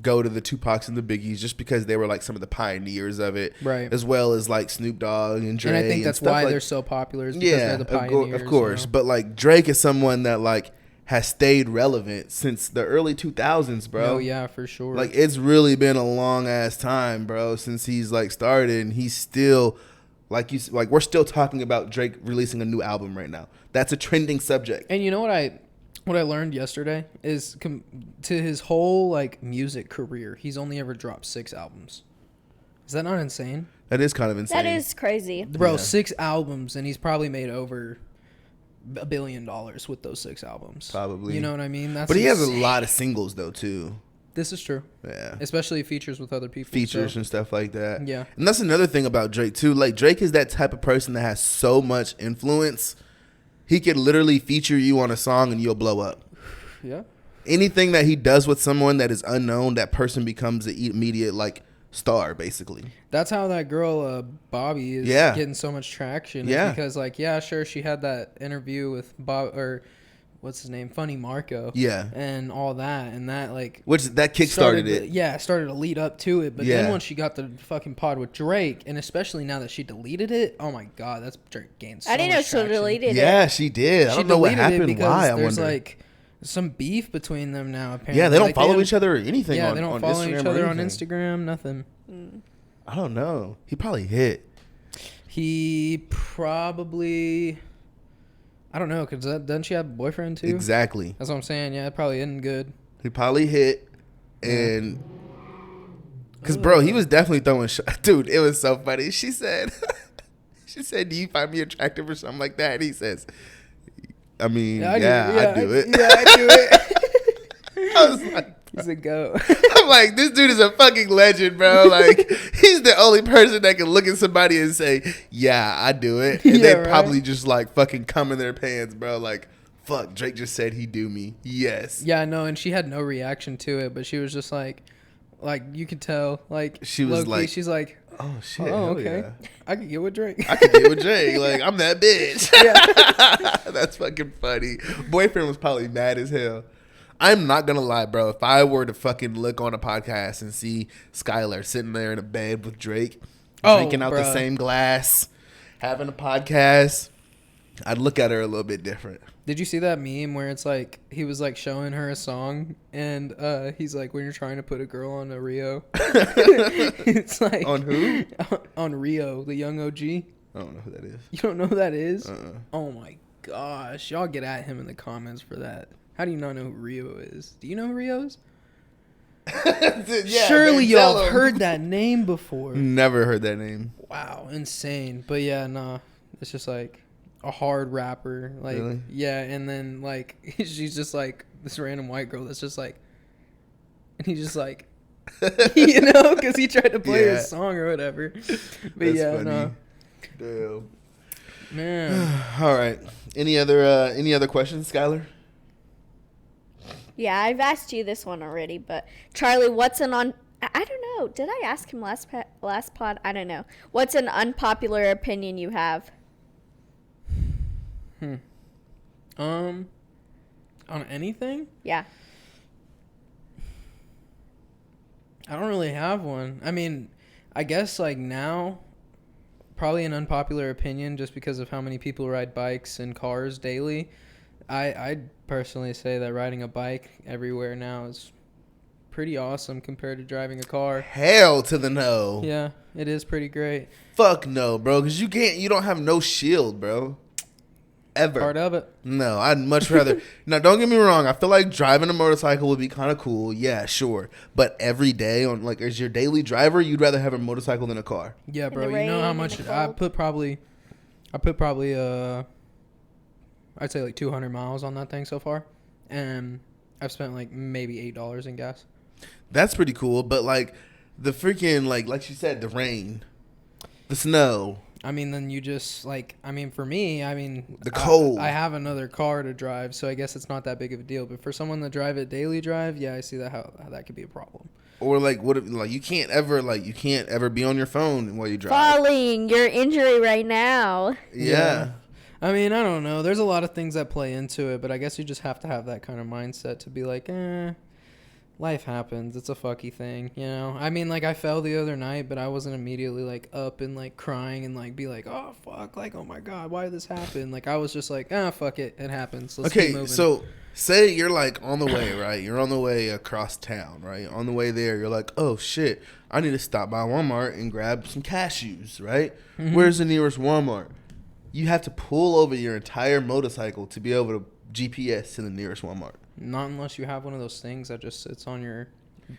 go to the Tupacs and the Biggies just because they were like some of the pioneers of it, Right. As well as like Snoop Dogg and Dre. And I think that's stuff why like- they're so popular. Is because yeah, they're the pioneers. of course. You know? But like Drake is someone that like has stayed relevant since the early 2000s, bro. Oh yeah, for sure. Like it's really been a long ass time, bro, since he's like started, and he's still like we're still talking about Drake releasing a new album right now. That's a trending subject. and you know what I learned yesterday is to his whole like music career, he's only ever dropped 6 albums. Is that not insane, That is kind of insane. That is crazy. bro? Yeah. 6 albums, and he's probably made over $1 billion with those 6 albums. Probably. You know what I mean? That's But he has a insane. lot of singles though too. This is true. Yeah. Especially features with other people. Features and stuff like that. Yeah. And that's another thing about Drake too. Like Drake is that type of person that has so much influence. He could literally feature you on a song and you'll blow up. Yeah. Anything that he does with someone that is unknown, that person becomes the immediate like star, basically. That's how that girl Bobby is getting so much traction. Yeah. Because like, yeah, sure, she had that interview with Bob, or what's his name, Funny Marco. Yeah. And all that, and that like, which that kickstarted it. Yeah, started to lead up to it. But then once she got the fucking pod with Drake, and especially now that she deleted it, oh my god, that's Drake gained so much traction. I didn't know she deleted it. Yeah, she did. I don't know what happened. Why? I there's wonder. like some beef between them now. Apparently. Yeah, they don't like, follow each other or anything. Yeah, on, they don't on follow Instagram each other on Instagram. Nothing. I don't know. He probably hit. He probably. I don't know, because doesn't she have a boyfriend too? Exactly. That's what I'm saying. Yeah, it probably isn't good. He probably hit, and because bro, he was definitely throwing. Dude, it was so funny. She said, "Do you find me attractive or something like that?" And he says, "I mean, I do it. Yeah, I do it." I was like, he's a goat. I'm like, this dude is a fucking legend, bro. Like, he's the only person that can look at somebody and say, "Yeah, I do it," and they probably just like fucking come in their pants, bro. Like, fuck, Drake just said he do me. Yes. Yeah, no, and she had no reaction to it, but she was just like you could tell, like she was like, she's like, oh shit, oh okay, yeah. I could get with Drake. I could get with Drake. Like, I'm that bitch. Yeah. That's fucking funny. Boyfriend was probably mad as hell. I'm not gonna lie, bro. If I were to fucking look on a podcast and see Skylar sitting there in a bed with Drake, drinking out the same glass, having a podcast, I'd look at her a little bit different. Did you see that meme where it's like he was like showing her a song and he's like, when you're trying to put a girl on a Rio? It's like, on who? On Rio, the young OG. I don't know who that is. You don't know who that is? Oh my gosh, y'all get at him in the comments for that. How do you not know who Rio is? Do you know who Rio is? Yeah, surely y'all have heard that name before. Never heard that name. Wow, insane. But yeah, nah, it's just like a hard rapper. Like, really? Yeah, and then like she's just like this random white girl that's just like, and he's just like, you know, because he tried to play his song or whatever. But that's yeah, funny. no. Damn. Man. All right. Any other questions, Skylar? Yeah, I've asked you this one already, but Charlie, what's I don't know. Did I ask him last pod? I don't know. What's an unpopular opinion you have? On anything? Yeah. I don't really have one. I mean, I guess like now, probably an unpopular opinion just because of how many people ride bikes and cars daily. I'd personally say that riding a bike everywhere now is pretty awesome compared to driving a car. Hell to the no. Yeah, it is pretty great. Fuck no, bro, because you don't have no shield, bro. Ever. Part of it. No, I'd much rather. Now, don't get me wrong. I feel like driving a motorcycle would be kind of cool. Yeah, sure. But every day, on like as your daily driver, you'd rather have a motorcycle than a car. Yeah, bro. You know how much I put probably I'd say like 200 miles on that thing so far, and I've spent like maybe $8 in gas. That's pretty cool, but like the freaking like you said, the rain, the snow. I mean, then you just like, I mean, for me, I mean, the cold. I have another car to drive, so I guess it's not that big of a deal. But for someone to drive it daily drive, yeah, I see that how that could be a problem. Or like what if, like you can't ever be on your phone while you drive. Falling, your injury right now. Yeah. I mean, I don't know. There's a lot of things that play into it, but I guess you just have to have that kind of mindset to be like, life happens. It's a fucky thing, you know? I mean, like, I fell the other night, but I wasn't immediately, like, up and, like, crying and, like, be like, oh, fuck, like, oh, my God, why did this happen? Like, I was just like, fuck it. It happens. Let's keep moving. So say you're, like, on the way, right? You're on the way across town, right? On the way there, you're like, oh, shit, I need to stop by Walmart and grab some cashews, right? Mm-hmm. Where's the nearest Walmart? You have to pull over your entire motorcycle to be able to GPS to the nearest Walmart. Not unless you have one of those things that just sits on your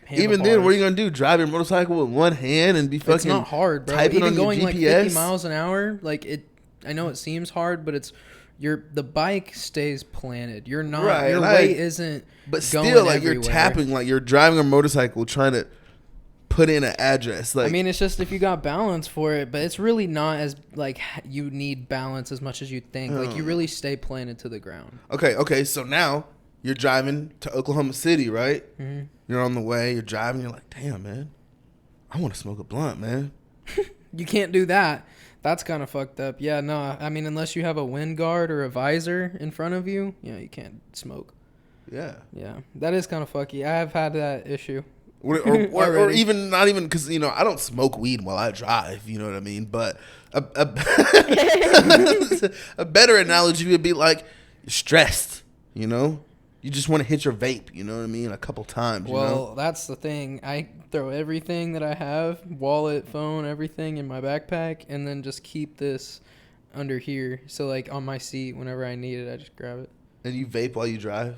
handlebars. Even then, what are you going to do? Drive your motorcycle with one hand and be fucking It's not hard, bro. Typing Even on going your like GPS? 50 miles an hour, like it. I know it seems hard, but it's the bike stays planted. You're not Right, your weight isn't. But going still, like everywhere. you're tapping, like you're driving a motorcycle, trying to put in an address. Like I mean, it's just if you got balance for it, but it's really not as like you need balance as much as you think. Like you really stay planted to the ground. Okay. So now you're driving to Oklahoma City, right? Mm-hmm. You're on the way. You're driving. You're like, damn, man, I want to smoke a blunt, man. You can't do that. That's kind of fucked up. Yeah, no. I mean, unless you have a wind guard or a visor in front of you, you can't smoke. Yeah. Yeah, that is kind of fucky. I have had that issue. Or even not even because I don't smoke weed while I drive. You know what I mean? But a better analogy would be like you're stressed. You just want to hit your vape. You know what I mean? A couple times. Well, that's the thing. I throw everything that I have, wallet, phone, everything in my backpack, and then just keep this under here. So like on my seat, whenever I need it, I just grab it. And you vape while you drive?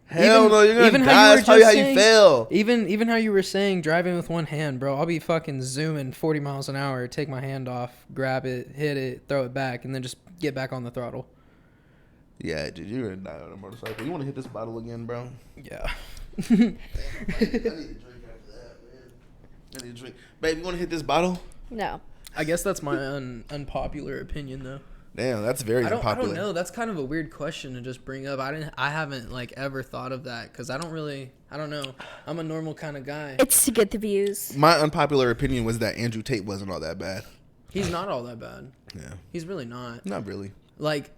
Hell no, you're gonna die. That's probably how you fail. Even how you were saying driving with one hand, bro. I'll be fucking zooming 40 miles an hour, take my hand off, grab it, hit it, throw it back, and then just get back on the throttle. Yeah, dude, you're gonna die on a motorcycle. You want to hit this bottle again, bro? Yeah. I need a drink after that, man. I need a drink. Babe, you want to hit this bottle? No. I guess that's my unpopular opinion, though. Damn, that's very unpopular. I don't know. That's kind of a weird question to just bring up. I haven't like ever thought of that because I don't know. I'm a normal kind of guy. It's to get the views. My unpopular opinion was that Andrew Tate wasn't all that bad. He's not all that bad. Yeah. He's really not. Not really. Like,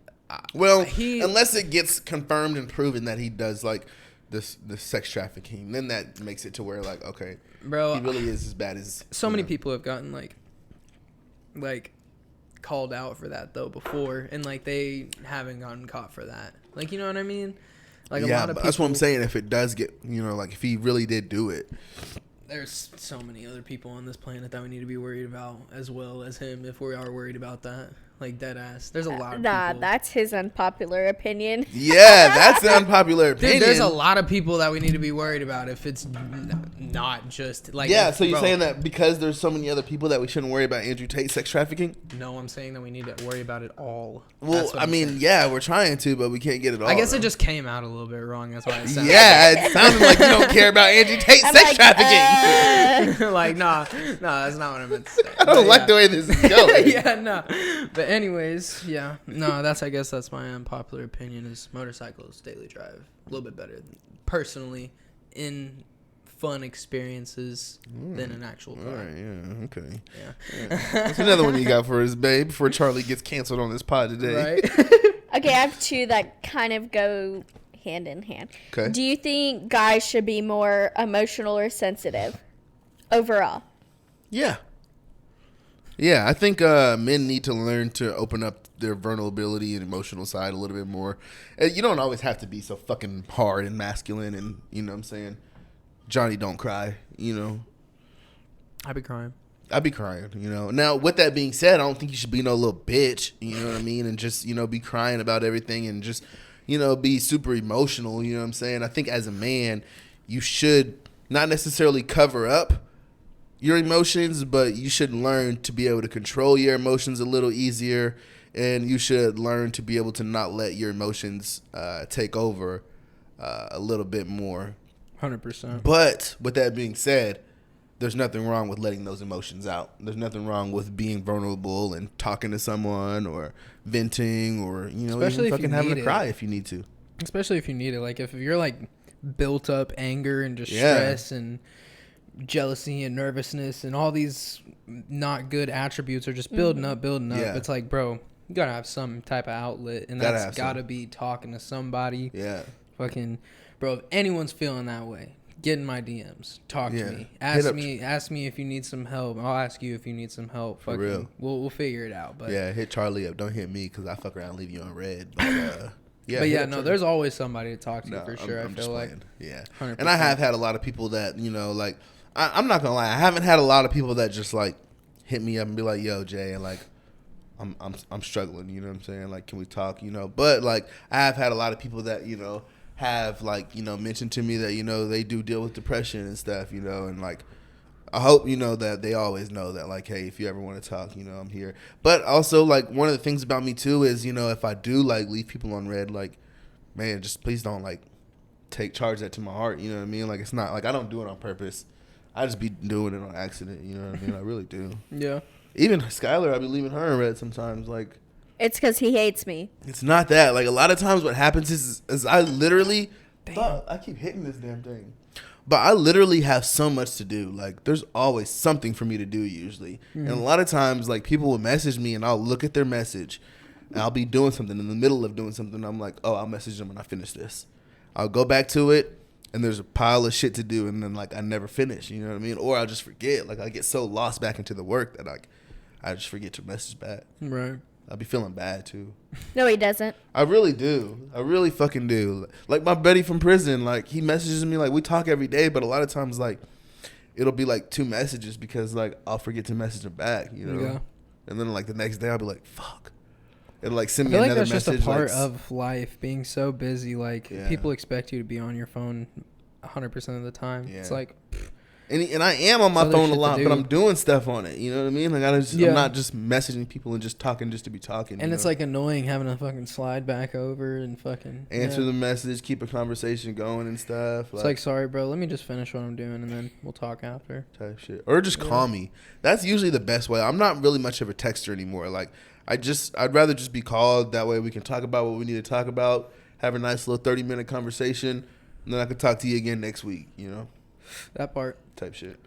well, unless it gets confirmed and proven that he does like the sex trafficking, then that makes it to where like, okay, bro, he really is as bad as so many people have gotten like called out for that though before, and like they haven't gotten caught for that. Like, you know what I mean? Like, yeah, a lot of people, that's what I'm saying. If it does get, like if he really did do it, there's so many other people on this planet that we need to be worried about as well as him. If we are worried about that, like dead ass, there's a lot of people. That's his unpopular opinion. Yeah, that's the unpopular opinion. Dude, there's a lot of people that we need to be worried about if it's not just like. Yeah, so you're saying that because there's so many other people that we shouldn't worry about Andrew Tate sex trafficking? No, I'm saying that we need to worry about it all. Well, I mean, yeah, we're trying to, but we can't get it all. I guess it just came out a little bit wrong. That's why it sounded. Yeah, it sounded like you don't care about Andrew Tate sex trafficking. Like, nah, that's not what I meant to say. I don't like the way this is going. Yeah, no. But anyways, yeah, no, I guess that's my unpopular opinion is motorcycles daily drive a little bit better personally in fun experiences than an actual car. All right, yeah, okay. Yeah. That's another one you got for us, babe, before Charlie gets canceled on this pod today. Right? Okay, I have two that kind of go hand in hand. Okay. Do you think guys should be more emotional or sensitive overall? Yeah. Yeah, I think men need to learn to open up their vulnerability and emotional side a little bit more. You don't always have to be so fucking hard and masculine and, you know what I'm saying, Johnny don't cry, I'd be crying. I'd be crying, Now, with that being said, I don't think you should be no little bitch, you know what I mean? And just, be crying about everything and just, be super emotional, you know what I'm saying? I think as a man, you should not necessarily cover up your emotions, but you should learn to be able to control your emotions a little easier, and you should learn to be able to not let your emotions take over a little bit more. 100%. But with that being said, there's nothing wrong with letting those emotions out. There's nothing wrong with being vulnerable and talking to someone or venting or, Especially even fucking having a cry if you need to. Especially if you need it. Like, if you're, like, built up anger and distress and jealousy and nervousness and all these not good attributes are just building up. Yeah. It's like, bro, you gotta have some type of outlet, and that's gotta be talking to somebody. Yeah. Fucking, bro, if anyone's feeling that way, get in my DMs. Talk to me. Ask me if you need some help. I'll ask you if you need some help. For real. We'll figure it out. But yeah, hit Charlie up. Don't hit me because I fuck around and leave you on red. But yeah, no, there's always somebody to talk to for sure. I'm I feel like. Yeah. 100%. And I have had a lot of people that, like, I'm not gonna lie, I haven't had a lot of people that just like hit me up and be like, yo, Jay, and like I'm struggling, you know what I'm saying? Like, can we talk, But like I have had a lot of people that, have like, mentioned to me that, they do deal with depression and stuff, and like I hope, that they always know that, like, hey, if you ever want to talk, I'm here. But also, like, one of the things about me, too, is, if I do, like, leave people on red, like, man, just please don't, like, take charge of that to my heart, you know what I mean? Like, it's not, like, I don't do it on purpose. I just be doing it on accident, you know what I mean? I really do. Yeah. Even Skylar, I be leaving her in red sometimes, like. It's because he hates me. It's not that. Like, a lot of times what happens is I literally, I keep hitting this damn thing. But I literally have so much to do. Like, there's always something for me to do usually. And a lot of times, like, people will message me and I'll look at their message and I'll be doing something. In the middle of doing something, I'm like, oh, I'll message them when I finish this. I'll go back to it and there's a pile of shit to do. And then, like, I never finish. You know what I mean? Or I'll just forget. Like, I get so lost back into the work that, like, I just forget to message back. Right. I'll be feeling bad, too. No, he doesn't. I really do. I really fucking do. Like, my buddy from prison, like, he messages me, like, we talk every day, but a lot of times, like, it'll be, like, 2 messages because, like, I'll forget to message him back, Yeah. And then, like, the next day, I'll be like, fuck. It'll, like, send me another message. I feel like that's just a part of life, being so busy. Like, people expect you to be on your phone 100% of the time. Yeah. It's like... And I am on my phone a lot, but I'm doing stuff on it. You know what I mean? Like, I'm not just messaging people and just talking just to be talking. And it's like annoying having to fucking slide back over and fucking answer the message, keep a conversation going and stuff. It's like, sorry, bro, let me just finish what I'm doing and then we'll talk after. Type shit. Or just call me. That's usually the best way. I'm not really much of a texter anymore. Like, I'd rather just be called. That way we can talk about what we need to talk about, have a nice little 30-minute conversation, and then I can talk to you again next week, That part. Type shit.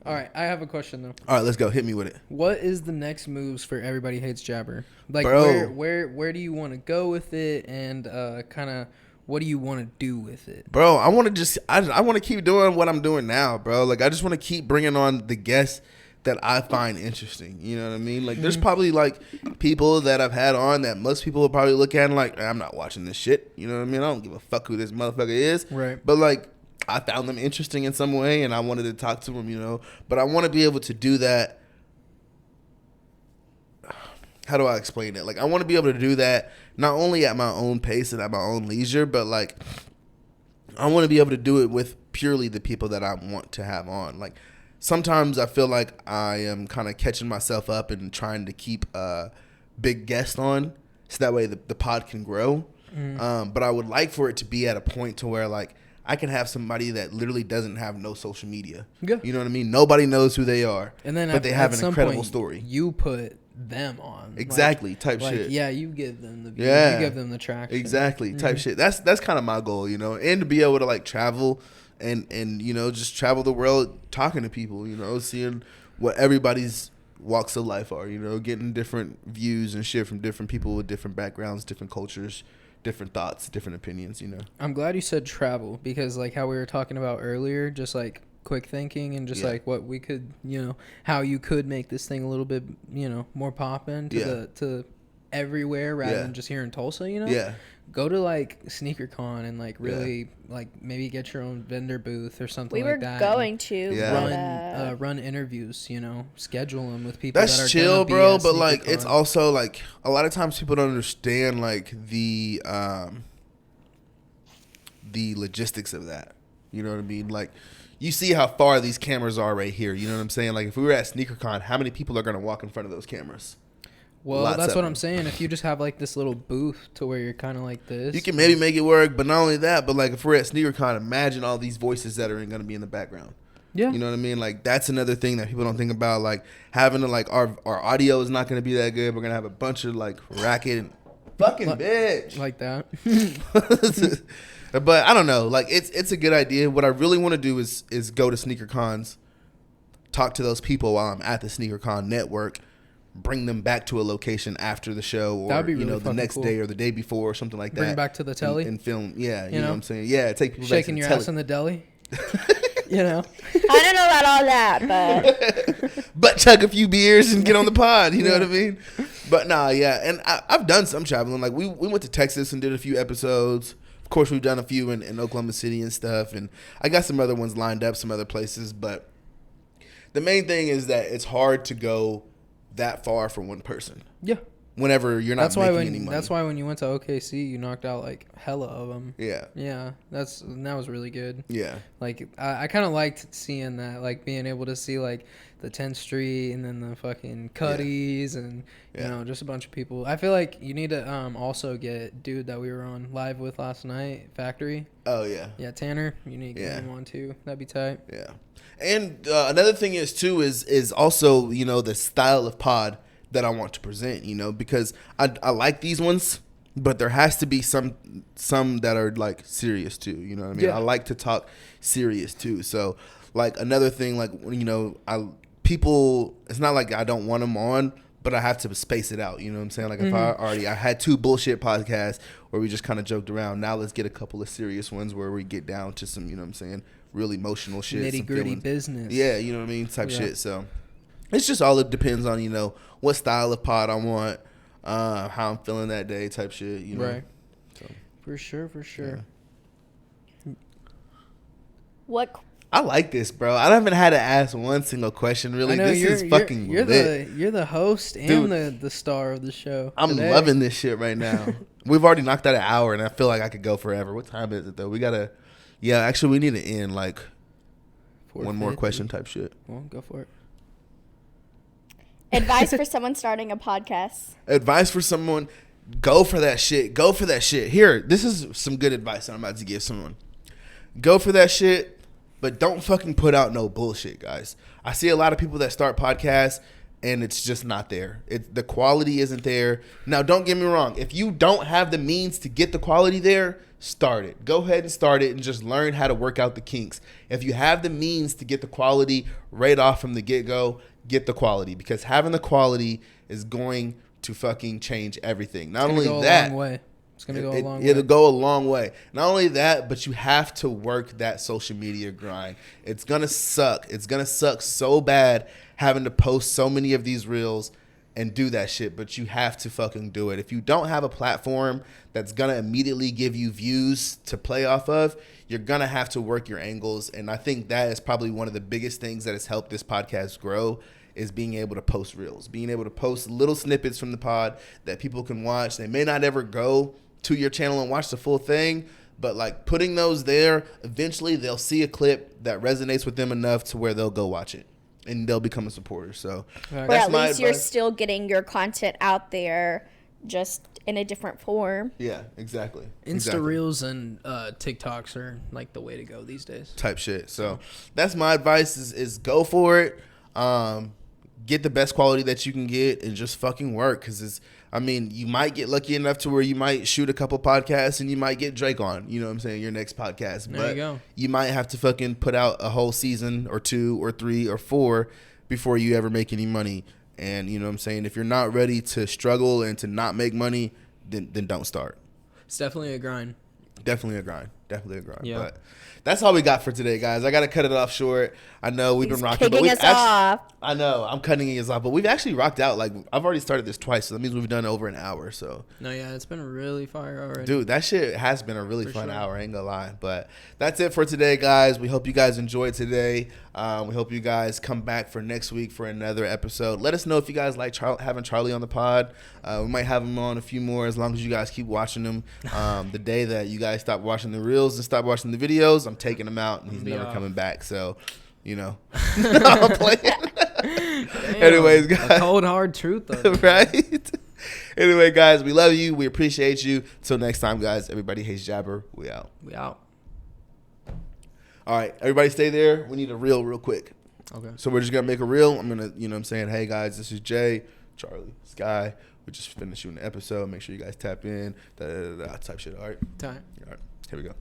All right, I have a question though. All right, let's go. Hit me with it. What is the next moves for Everybody Hates Jabber? Like, bro, where do you want to go with it, and kind of what do you want to do with it? Bro, I want to keep doing what I'm doing now, bro. Like, I just want to keep bringing on the guests that I find interesting. You know what I mean? Like, there's probably, like, people that I've had on that most people will probably look at and like, I'm not watching this shit. You know what I mean? I don't give a fuck who this motherfucker is. Right. But, like, I found them interesting in some way, and I wanted to talk to them, But I want to be able to do that. How do I explain it? Like, I want to be able to do that not only at my own pace and at my own leisure, but, like, I want to be able to do it with purely the people that I want to have on. Like, sometimes I feel like I am kind of catching myself up and trying to keep a big guest on so that way the pod can grow. But I would like for it to be at a point to where, like, I can have somebody that literally doesn't have no social media. Yeah. You know what I mean? Nobody knows who they are. And then but they have an incredible story. You put them on. Exactly. Type shit. Yeah, you give them the view. Yeah. You give them the traction. Exactly. Type shit. That's kind of my goal, And to be able to, like, travel and just travel the world talking to people, seeing what everybody's walks of life are, getting different views and shit from different people with different backgrounds, different cultures, different thoughts, different opinions, I'm glad you said travel because, like, how we were talking about earlier, just like quick thinking and just like what we could, how you could make this thing a little bit, more poppin' to everywhere rather than just here in Tulsa, Yeah. Go to, like, SneakerCon and, like, really like maybe get your own vendor booth or something like that. We were going to run interviews, schedule them with people that's that are chill, bro, but, like, SneakerCon. it's also, like, a lot of times people don't understand, like, the logistics of that. You know what I mean? Like, you see how far these cameras are right here. You know what I'm saying? Like, if we were at SneakerCon, how many people are going to walk in front of those cameras? Well, that's what I'm saying. If you just have, like, this little booth to where you're kind of like this. You can maybe make it work, but not only that, but, like, if we're at SneakerCon, imagine all these voices that are going to be in the background. Yeah. You know what I mean? Like, that's another thing that people don't think about. Like, having to, like, our audio is not going to be that good. We're going to have a bunch of, like, racket and fucking bitch. Like that. But I don't know. Like, it's a good idea. What I really want to do is go to SneakerCons, talk to those people while I'm at the SneakerCon network, bring them back to a location after the show or, That'd be really the next day or the day before or something like that. Bring back to the telly? And film. Yeah, you know what I'm saying? Yeah, take people shaking back to the your telly. ass in the deli. I don't know about all that, but chug a few beers and get on the pod. You know what I mean? But nah, yeah. And I've done some traveling. Like, we went to Texas and did a few episodes. Of course, we've done a few in Oklahoma City and stuff. And I got some other ones lined up, some other places. But the main thing is that it's hard to go that far for one person. Yeah. whenever you're not making any money. That's why when you went to OKC, you knocked out like hella of them. Yeah. Yeah, that was really good. Yeah. Like I kind of liked seeing that, like being able to see like the 10th Street and then the fucking Cuddies and you know just a bunch of people. I feel like you need to also get dude that we were on live with last night, Factory. Oh yeah. Yeah, Tanner. You need to get him on too. That'd be tight. Yeah. And another thing is also, you know, the style of pod that I want to present, you know, because I like these ones, but there has to be some that are like serious too, you know what I mean? Yeah. I like to talk serious too. So like another thing, like, you know, it's not like I don't want them on, but I have to space it out, you know what I'm saying? Like if I had 2 bullshit podcasts where we just kind of joked around, now let's get a couple of serious ones where we get down to some, you know what I'm saying, really emotional shit, nitty gritty business. Yeah, you know what I mean, type shit. So it's just all it depends on, you know, what style of pod I want, how I'm feeling that day, type shit. You know, right? So. For sure. Yeah. What? I like this, bro. I haven't had to ask one single question. Really, this is fucking lit. You're the host and the star of the show. I'm loving this shit right now. We've already knocked out an hour, and I feel like I could go forever. What time is it though? We gotta. Yeah, actually, we need to end like one more question type shit. Well, go for it. Advice for someone starting a podcast. Advice for someone, go for that shit. Go for that shit. Here, this is some good advice I'm about to give someone. Go for that shit, but don't fucking put out no bullshit, guys. I see a lot of people that start podcasts, and it's just not there. The quality isn't there. Now, don't get me wrong. If you don't have the means to get the quality there, start it. Go ahead and start it and just learn how to work out the kinks. If you have the means to get the quality right off from the get-go, get the quality, because having the quality is going to fucking change everything. Not only that, it's going to go a long way. It'll go a long way. Not only that, but you have to work that social media grind. It's going to suck. It's going to suck so bad having to post so many of these reels and do that shit, but you have to fucking do it. If you don't have a platform that's going to immediately give you views to play off of, you're going to have to work your angles. And I think that is probably one of the biggest things that has helped this podcast grow, is being able to post reels, being able to post little snippets from the pod that people can watch. They may not ever go to your channel and watch the full thing, but like putting those there, eventually they'll see a clip that resonates with them enough to where they'll go watch it and they'll become a supporter. So or at least you're still getting your content out there, just in a different form. Yeah, exactly. Insta Reels and TikToks are like the way to go these days. Type shit. So that's my advice is go for it. Get the best quality that you can get and just fucking work. Because you might get lucky enough to where you might shoot a couple podcasts and you might get Drake on, you know what I'm saying, your next podcast. There you go. You might have to fucking put out a whole season or 2 or 3 or 4 before you ever make any money. And you know what I'm saying, if you're not ready to struggle and to not make money, then don't start. It's definitely a grind. Definitely a grind. Yeah. But that's all we got for today, guys. I got to cut it off short. I know we've been rocking. Kicking us off. I know. I'm cutting us off. But we've actually rocked out. Like, I've already started this twice. So that means we've done over an hour. So. No, yeah. It's been really fire already. Dude, that shit has been a really fun hour. I ain't going to lie. But that's it for today, guys. We hope you guys enjoyed today. We hope you guys come back for next week for another episode. Let us know if you guys like having Charlie on the pod. We might have him on a few more as long as you guys keep watching him. The day that you guys stop watching the reels and stop watching the videos, I'm taking him out and he's never coming back. So, you know, I'm playing. Damn, anyways, guys. A cold hard truth, though. Right? Anyway, guys, we love you. We appreciate you. Till next time, guys. Everybody hates Jabber. We out. All right, everybody stay there. We need a reel real quick. Okay. So we're just going to make a reel. I'm going to, you know what I'm saying, hey, guys, this is Jay, Charlie, Sky. We just finished shooting the episode. Make sure you guys tap in, type shit. All right? Time. All right, here we go.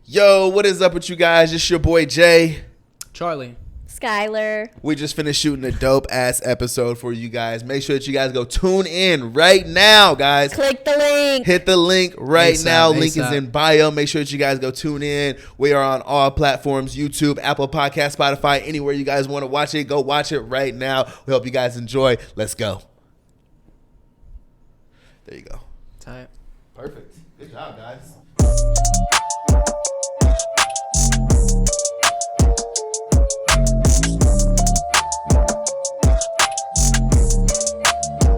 Yo, what is up with you guys? It's your boy, Jay. Charlie. Skylar. We just finished shooting a dope-ass episode for you guys. Make sure that you guys go tune in right now, guys. Click the link. Hit the link right now. ASAP. Link is in bio. Make sure that you guys go tune in. We are on all platforms, YouTube, Apple Podcast, Spotify, anywhere you guys want to watch it. Go watch it right now. We hope you guys enjoy. Let's go. There you go. Tight. Perfect. Good job, guys.